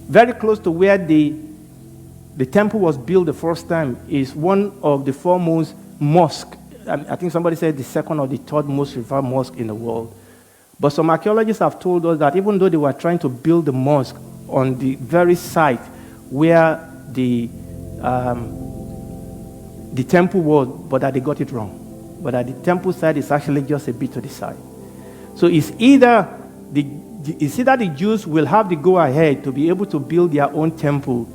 Very close to where the temple was built the first time is one of the foremost mosques. I think somebody said the second or the third most revered mosque in the world. But some archaeologists have told us that even though they were trying to build the mosque on the very site where the temple was, but that they got it wrong. But that the temple site is actually just a bit to the side. So it's either the Jews will have the go-ahead to be able to build their own temple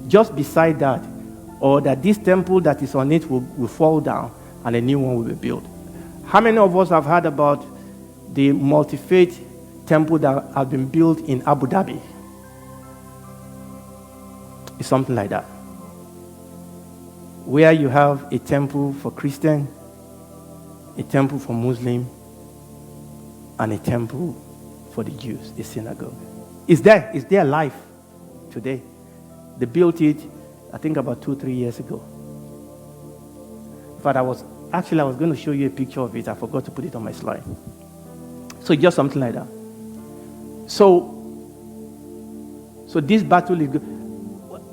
just beside that, or that this temple that is on it will fall down and a new one will be built. How many of us have heard about the multi-faith temple that has been built in Abu Dhabi? It's something like that, where you have a temple for Christian, a temple for Muslim, and a temple for the Jews, a synagogue. It's there live today. They built it, I think, about 2-3 years ago. But I was going to show you a picture of it. I forgot to put it on my slide. So just something like that. So this battle is good.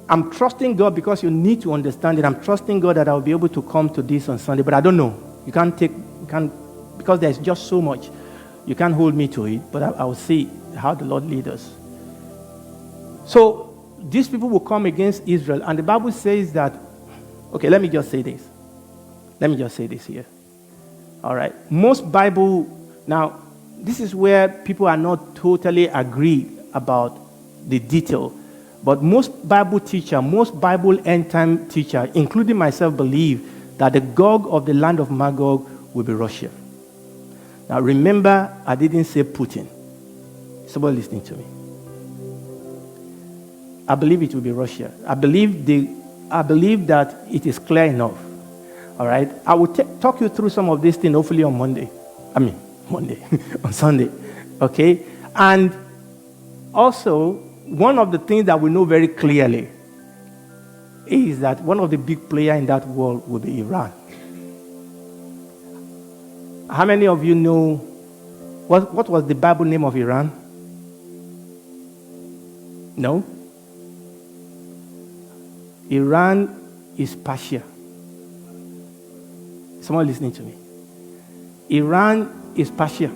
I'm trusting God, because you need to understand it. I'm trusting God that I'll be able to come to this on Sunday, but I don't know. You can't, because there's just so much. You can't hold me to it, but I will see how the Lord leads us. So these people will come against Israel, and the Bible says that, okay, let me just say this here. All right. Most Bible, now, this is where people are not totally agreed about the detail, but most Bible teacher, most Bible end-time teacher, including myself, believe that the Gog of the land of Magog will be Russia. Now, remember, I didn't say Putin. Somebody listening to me. I believe it will be Russia. I believe that it is clear enough. All right? I will talk you through some of these things, hopefully on Monday, on Sunday. Okay? And also, one of the things that we know very clearly is that one of the big players in that world will be Iran. How many of you know what was the Bible name of Iran? No? Iran is Persia. Someone listening to me. Iran is Persia.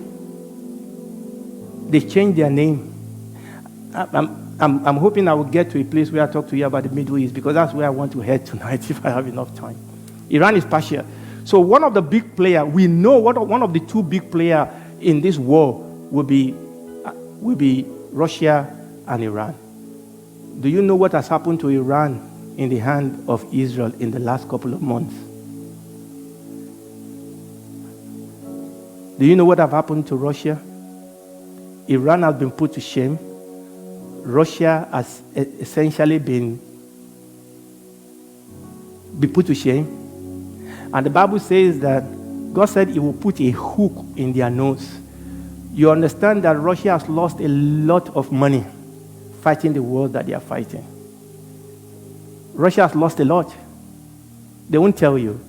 They changed their name. I'm hoping I will get to a place where I talk to you about the Middle East, because that's where I want to head tonight if I have enough time. Iran is Persia. So one of the big players, we know one of the two big players in this war will be Russia and Iran. Do you know what has happened to Iran in the hand of Israel in the last couple of months? Do you know what has happened to Russia? Iran has been put to shame. Russia has essentially been put to shame. And the Bible says that God said He will put a hook in their nose. You understand that Russia has lost a lot of money fighting the war that they are fighting. Russia has lost a lot. They won't tell you.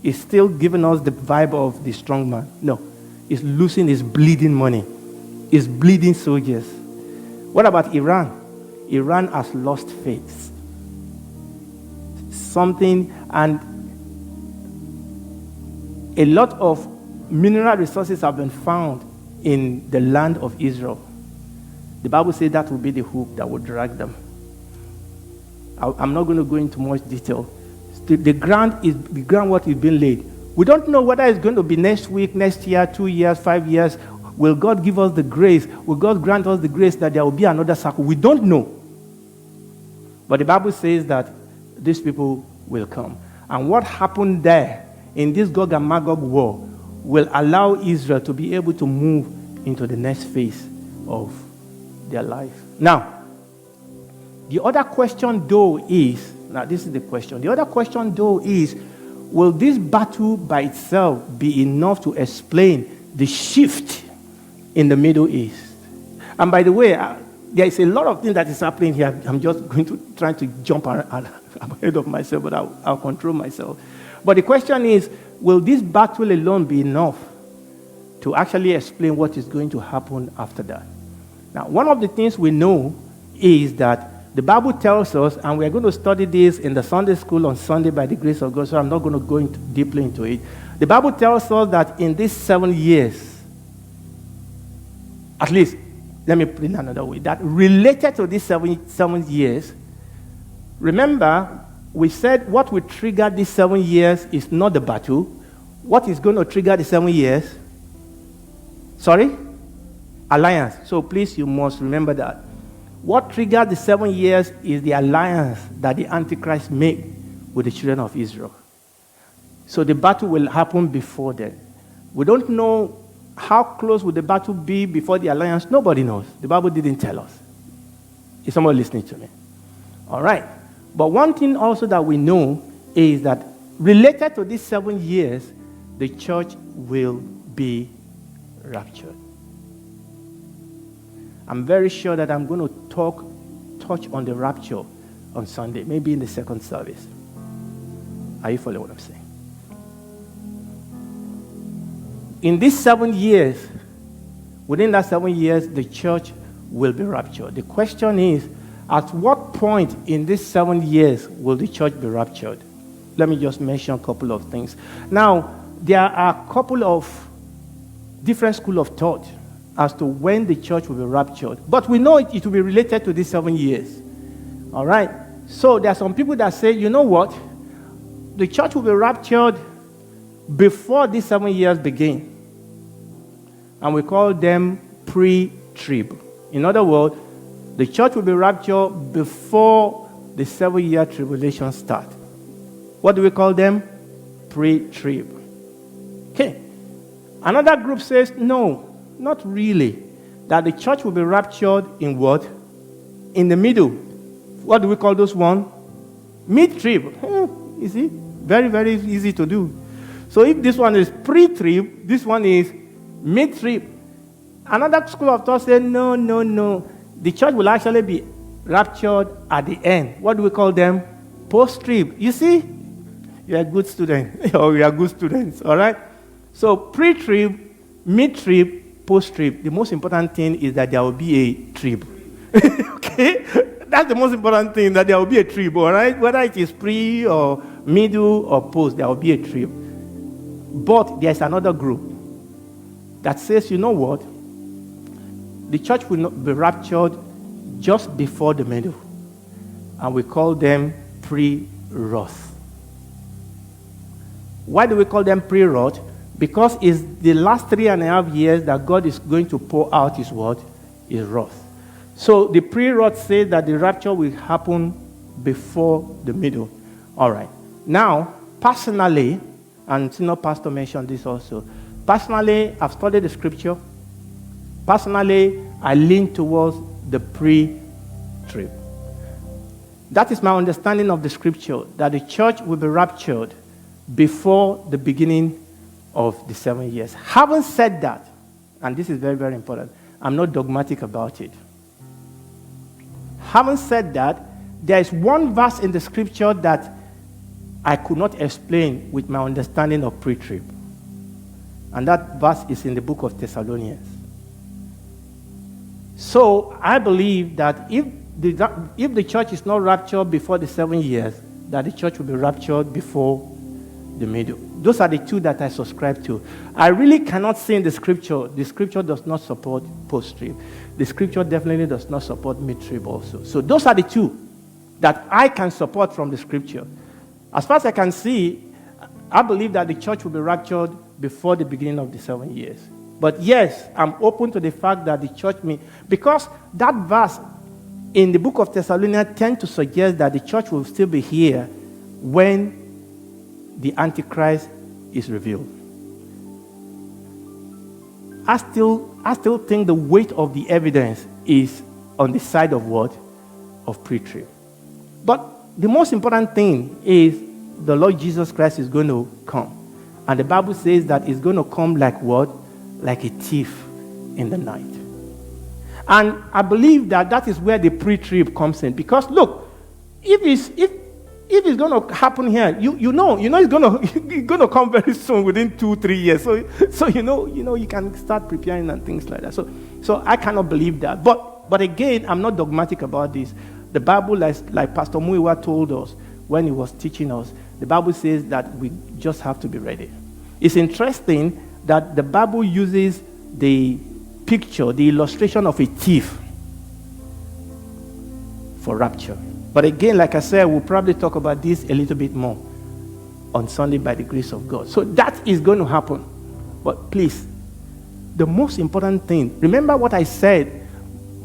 It's still giving us the vibe of the strong man. No. It's losing its bleeding money. It's bleeding soldiers. What about Iran? Iran has lost faith. And a lot of mineral resources have been found in the land of Israel. The Bible says that will be the hook that will drag them. I'm not going to go into much detail. The groundwork is being laid. We don't know whether it's going to be next week, next year, 2 years, 5 years. Will God give us the grace? Will God grant us the grace that there will be another circle? We don't know. But the Bible says that these people will come. And what happened there in this Gog and Magog war will allow Israel to be able to move into the next phase of their life. Now, the other question though is, this is the question. The other question though is, will this battle by itself be enough to explain the shift in the Middle East? And by the way, there is a lot of things that is happening here. I'm just going to try to jump ahead of myself, but I'll control myself. But the question is, will this battle alone be enough to actually explain what is going to happen after that? Now, one of the things we know is that the Bible tells us, and we're going to study this in the Sunday school on Sunday by the grace of God, so I'm not going to go deeply into it. The Bible tells us that in these 7 years, at least, let me put it another way, that related to these 7 years, remember, we said what will trigger these 7 years is not the battle. What is going to trigger the 7 years? Sorry? Alliance. So please, you must remember that. What triggered the 7 years is the alliance that the Antichrist made with the children of Israel. So the battle will happen before then. We don't know how close will the battle be before the alliance. Nobody knows. The Bible didn't tell us. Is somebody listening to me? All right. But one thing also that we know is that related to these 7 years, the church will be raptured. I'm very sure that I'm going to touch on the rapture on Sunday, maybe in the second service. Are you following what I'm saying? In these 7 years, within that 7 years, the church will be raptured. The question is, at what point in these 7 years will the church be raptured? Let me just mention a couple of things. Now, there are a couple of different schools of thought as to when the church will be raptured. But we know it will be related to these 7 years. All right? So there are some people that say, you know what? The church will be raptured before these 7 years begin. And we call them pre-trib. In other words, the church will be raptured before the 7-year tribulation starts. What do we call them? Pre-trib. Okay. Another group says, no, not really. That the church will be raptured in what? In the middle. What do we call those one? Mid-trib. You see? Very, very easy to do. So if this one is pre-trib, this one is mid-trib. Another school of thought says, no. The church will actually be raptured at the end. What do we call them? Post-trib. You see? You're a good student. Or we are good students. All right? So pre-trib, mid-trib, post-trib. The most important thing is that there will be a trib. Okay? That's the most important thing, that there will be a trib. All right? Whether it is pre or middle or post, there will be a trib. But there's another group that says, you know what? The church will not be raptured just before the middle. And we call them pre-wrath. Why do we call them pre-wrath? Because it's the last 3.5 years that God is going to pour out his word, his wrath. So the pre-wrath says that the rapture will happen before the middle. All right. Now, personally, and Senior Pastor mentioned this also, personally, I've studied the scripture. Personally, I lean towards the pre-trib. That is my understanding of the scripture, that the church will be raptured before the beginning of the 7 years. Having said that, and this is very, very important, I'm not dogmatic about it. Having said that, there is one verse in the scripture that I could not explain with my understanding of pre-trib. And that verse is in the book of Thessalonians. So I believe that if the church is not raptured before the 7 years, that the church will be raptured before the middle. Those are the two that I subscribe to. I really cannot say in the scripture does not support post-trib. The scripture definitely does not support mid-trib also. So those are the two that I can support from the scripture. As far as I can see, I believe that the church will be raptured before the beginning of the 7 years. But yes, I'm open to the fact that the church because that verse in the book of Thessalonians tends to suggest that the church will still be here when the Antichrist is revealed. I still think the weight of the evidence is on the side of what? Of pre-trib. But the most important thing is the Lord Jesus Christ is going to come. And the Bible says that it's going to come like what? Like a thief in the night. And I believe that is where the pre-trib comes in. Because look, if it's going to happen here, you know it's going to come very soon, within 2-3 years. So you can start preparing and things like that. So I cannot believe that. But again, I'm not dogmatic about this. The Bible, like Pastor Muiwa told us when he was teaching us, the Bible says that we just have to be ready. It's interesting that the Bible uses the picture, the illustration of a thief for rapture. But again, like I said, we'll probably talk about this a little bit more on Sunday by the grace of God. So that is going to happen. But please, the most important thing, remember what I said.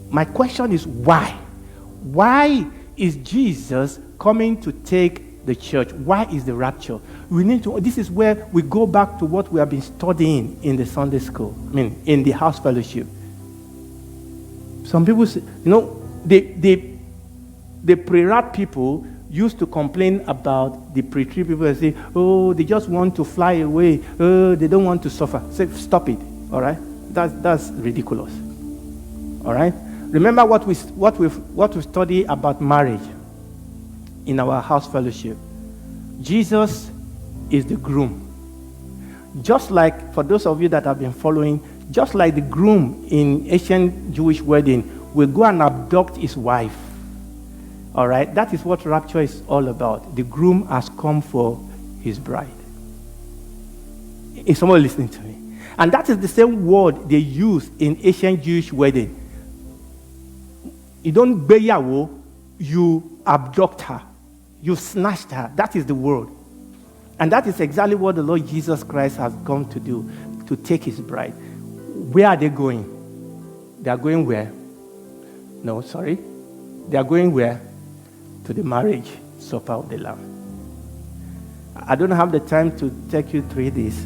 My question is why? Why is Jesus coming to take the church? Why is the rapture? This is where we go back to what we have been studying in the Sunday school, in the house fellowship. Some people say, the pre-rap people used to complain about the pre-trib people and say, oh, they just want to fly away. Oh, they don't want to suffer. Say, stop it, all right? That's ridiculous, all right? Remember what we study about marriage in our house fellowship. Jesus is the groom. Just like, for those of you that have been following, just like the groom in ancient Jewish wedding will go and abduct his wife. All right? That is what rapture is all about. The groom has come for his bride. Is someone listening to me? And that is the same word they use in ancient Jewish wedding. You don't beyawo, you abduct her. You snatched her. That is the word. And that is exactly what the Lord Jesus Christ has come to do, to take his bride. Where are they going? They are going where? No, sorry. They are going where? To the marriage supper of the Lamb. I don't have the time to take you through this.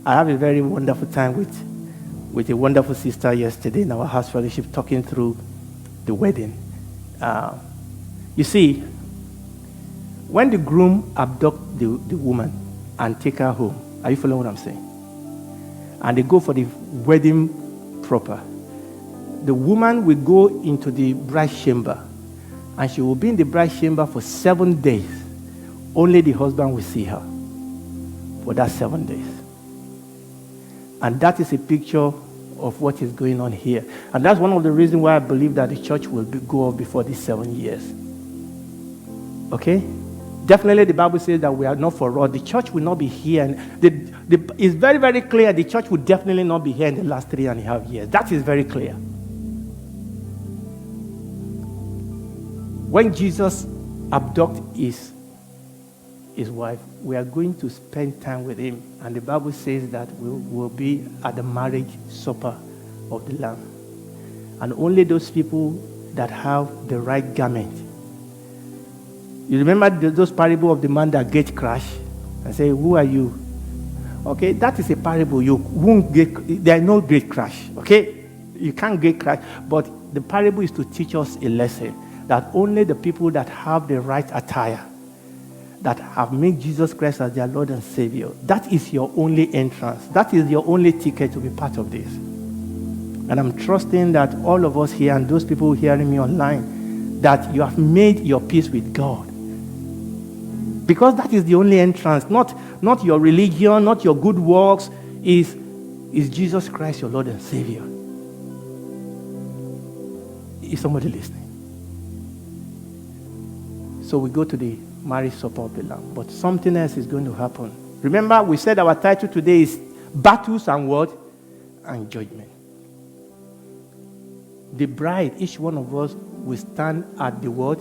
I have a very wonderful time with a wonderful sister yesterday in our house fellowship talking through the wedding. You see, when the groom abducts the woman and take her home, are you following what I'm saying? And they go for the wedding proper. The woman will go into the bride chamber, and she will be in the bride chamber for 7 days. Only the husband will see her for that 7 days. And that is a picture of what is going on here. And that's one of the reasons why I believe that the church will go off before these 7 years. Okay? Definitely the Bible says that we are not for us. The church will not be here. And it's very, very clear the church will definitely not be here in the last 3.5 years. That is very clear. When Jesus abducts his wife, we are going to spend time with him. And the Bible says that we will be at the marriage supper of the Lamb. And only those people that have the right garment. You remember those parable of the man that gate crashed? And say, who are you? Okay, that is a parable. You won't get, there is no gate crash. Okay? You can't gate crash. But the parable is to teach us a lesson. That only the people that have the right attire, that have made Jesus Christ as their Lord and Savior, that is your only entrance. That is your only ticket to be part of this. And I'm trusting that all of us here and those people hearing me online, that you have made your peace with God. Because that is the only entrance. Not your religion, not your good works, is Jesus Christ your Lord and Savior. Is somebody listening? So we go to the marriage supper of the Lamb. But something else is going to happen. Remember, we said our title today is Battles and what? And Judgment. The bride, each one of us will stand at the what?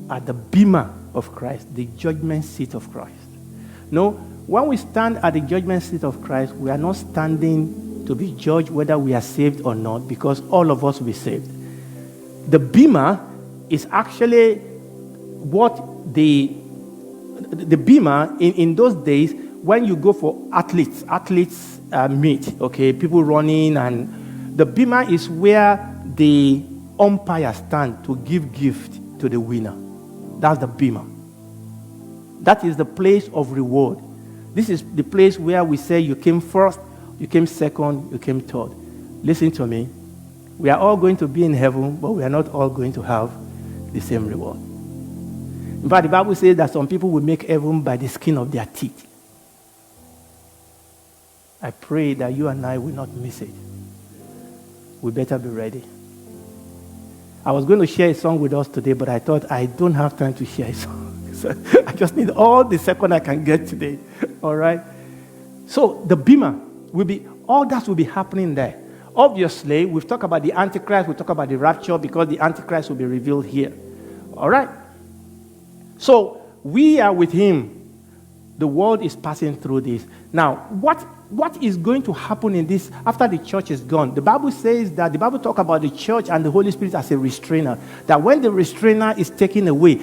At the bema of Christ, the judgment seat of Christ. No, when we stand at the judgment seat of Christ, we are not standing to be judged whether we are saved or not, because all of us will be saved. The bema is actually what the bema in those days, when you go for athletes meet, okay, people running, and the bema is where the umpire stand to give gift to the winner. That's the bema. That is the place of reward. This is the place where we say you came first, you came second, you came third. Listen to me. We are all going to be in heaven, but we are not all going to have the same reward. In fact, the Bible says that some people will make heaven by the skin of their teeth. I pray that you and I will not miss it. We better be ready. I was going to share a song with us today, but I thought I don't have time to share a song. So I just need all the second I can get today. All right? So the bema will be, all that will be happening there. Obviously, we've talked about the Antichrist, we've talked about the rapture, because the Antichrist will be revealed here. All right? So we are with him. The world is passing through this. Now, what is going to happen in this after the church is gone? The Bible says that the Bible talks about the church and the Holy Spirit as a restrainer. That when the restrainer is taken away,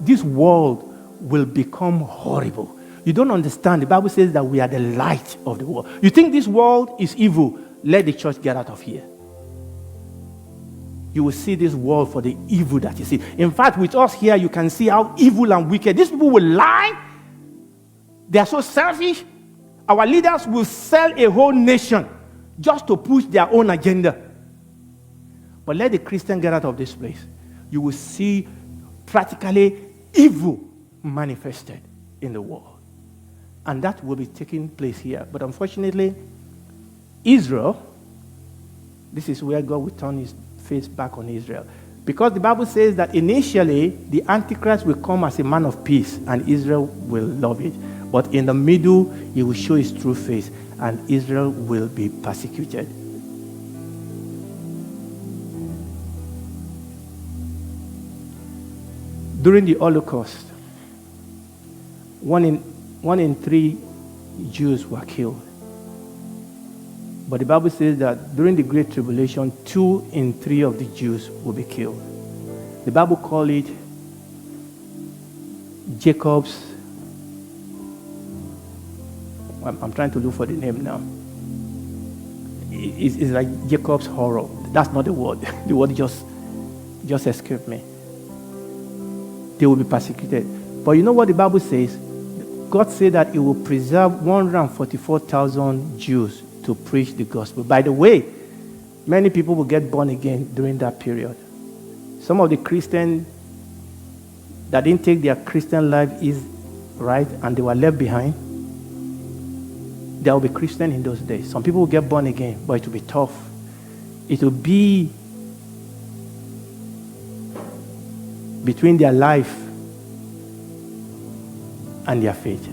this world will become horrible. You don't understand. The Bible says that we are the light of the world. You think this world is evil? Let the church get out of here. You will see this world for the evil that you see. In fact, with us here, you can see how evil and wicked. These people will lie. They are so selfish. Our leaders will sell a whole nation just to push their own agenda. But let the Christian get out of this place. You will see practically evil manifested in the world. And that will be taking place here. But unfortunately, Israel, this is where God will turn his face back on Israel. Because the Bible says that initially, the Antichrist will come as a man of peace, and Israel will love it. But in the middle, he will show his true face, and Israel will be persecuted. During the Holocaust, one in 3 Jews were killed. But the Bible says that during the Great Tribulation, 2 in 3 of the Jews will be killed. The Bible calls it Jacob's. I'm trying to look for the name now. It's like Jacob's horror. That's not the word. The word just escaped me. They will be persecuted. But you know what the Bible says? God said that he will preserve 144,000 Jews to preach the gospel. By the way, many people will get born again during that period. Some of the Christians that didn't take their Christian life is right, and they were left behind. There will be Christians in those days. Some people will get born again, but it will be tough. It will be between their life and their faith.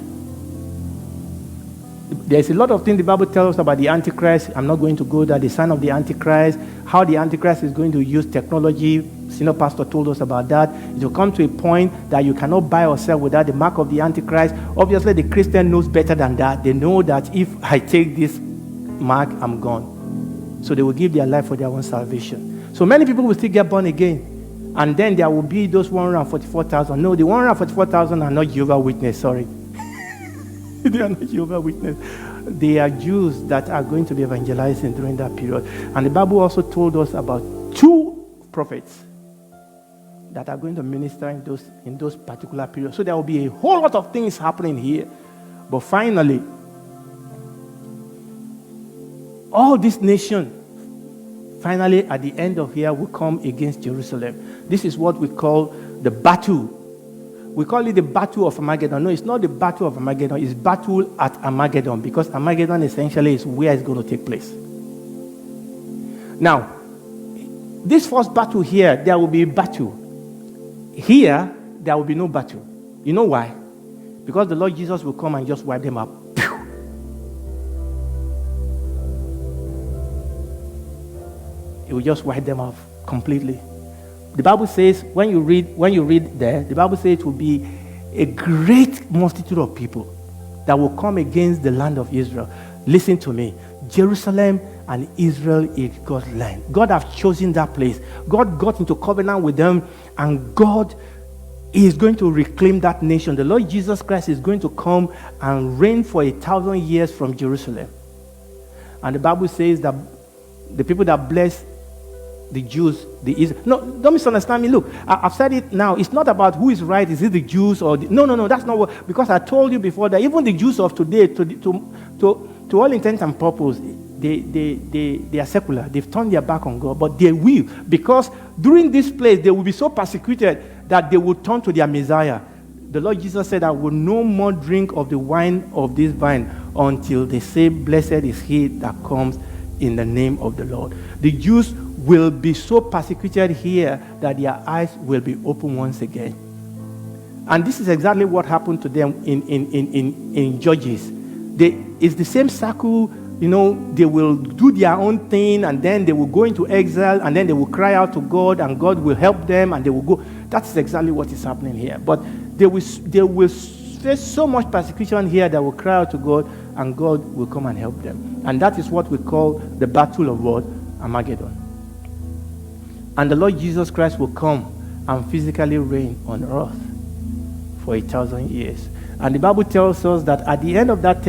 There's a lot of things the Bible tells us about the Antichrist. I'm not going to go there. The sign of the Antichrist, how the Antichrist is going to use technology. Senior pastor told us about that. It will come to a point that you cannot buy or sell without the mark of the Antichrist. Obviously, the Christian knows better than that. They know that if I take this mark, I'm gone. So they will give their life for their own salvation. So many people will still get born again. And then there will be those 144,000. No, the 144,000 are not Jehovah's Witnesses, sorry. They are not Jehovah's Witnesses. They are Jews that are going to be evangelizing during that period. And the Bible also told us about 2 prophets that are going to minister in those particular periods. So there will be a whole lot of things happening here. But finally, all this nation, finally at the end of here, will come against Jerusalem. This is what we call the battle. We call it the battle of Armageddon. No, it's not the battle of Armageddon. It's battle at Armageddon, because Armageddon essentially is where it's going to take place. Now, this first battle here, there will be a battle. Here, there will be no battle. You know why? Because the Lord Jesus will come and just wipe them out. He will just wipe them off completely. The Bible says, when you read there, the Bible says it will be a great multitude of people that will come against the land of Israel. Listen to me. Jerusalem and Israel is God's land. God has chosen that place. God got into covenant with them, and God is going to reclaim that nation. The Lord Jesus Christ is going to come and reign for 1,000 years from Jerusalem. And the Bible says that the people that bless the Jews, no, don't misunderstand me. Look, I've said it now. It's not about who is right. Is it the Jews or no? That's not what. Because I told you before that even the Jews of today, to all intents and purposes, they are secular. They've turned their back on God, but they will, because during this place they will be so persecuted that they will turn to their Messiah. The Lord Jesus said, "I will no more drink of the wine of this vine until they say, 'Blessed is he that comes in the name of the Lord.'" The Jews will be so persecuted here that their eyes will be open once again. And this is exactly what happened to them in Judges. It's the same circle, they will do their own thing, and then they will go into exile, and then they will cry out to God, and God will help them, and they will go. That's exactly what is happening here. But they will face so much persecution here that will cry out to God, and God will come and help them. And that is what we call the battle of what? Armageddon. And the Lord Jesus Christ will come and physically reign on earth for 1,000 years. And the Bible tells us that at the end of that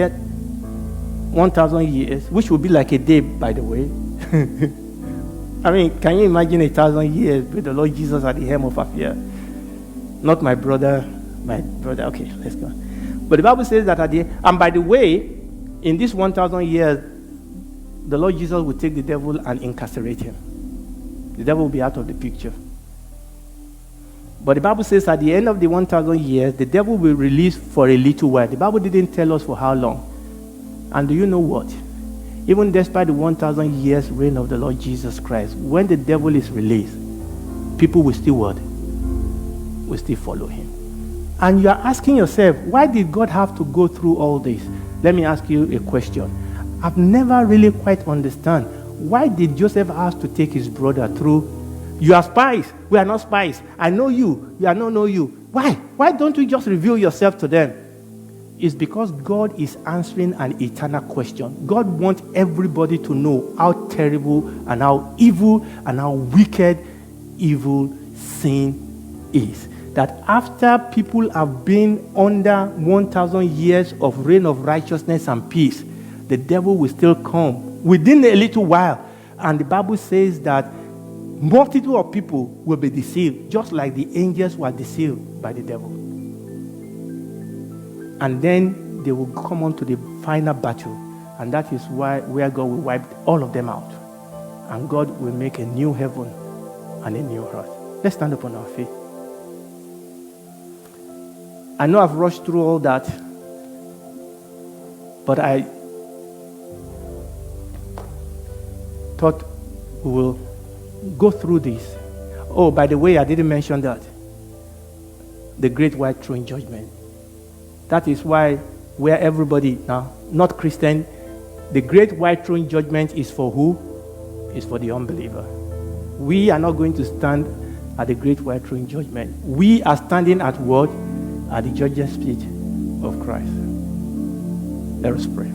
1,000 years, which will be like a day, by the way. I mean, can you imagine 1,000 years with the Lord Jesus at the helm of affairs? Not my brother. Okay, let's go. But the Bible says that and by the way, in this 1,000 years, the Lord Jesus will take the devil and incarcerate him. The devil will be out of the picture. But the Bible says at the end of the 1,000 years, the devil will be released for a little while. The Bible didn't tell us for how long. And do you know what? Even despite the 1,000 years reign of the Lord Jesus Christ, when the devil is released, people will still what? Will still follow him. And you are asking yourself, why did God have to go through all this? Let me ask you a question. I've never really quite understand. Why did Joseph have to take his brother through? You are spies. We are not spies. I know you. I don't know you. Why? Why don't you just reveal yourself to them? It's because God is answering an eternal question. God wants everybody to know how terrible and how evil and how wicked evil sin is. That after people have been under 1,000 years of reign of righteousness and peace, the devil will still come within a little while. And the Bible says that multitude of people will be deceived, just like the angels were deceived by the devil. And then they will come on to the final battle. And that is where God will wipe all of them out. And God will make a new heaven and a new earth. Let's stand up on our feet. I know I've rushed through all that, but I thought we will go through this. Oh, by the way, I didn't mention that. The great white throne judgment. That is why where everybody now, not Christian, the great white throne judgment is for who? It's for the unbeliever. We are not going to stand at the great white throne judgment. We are standing at what? At the judgment seat of Christ. Let us pray.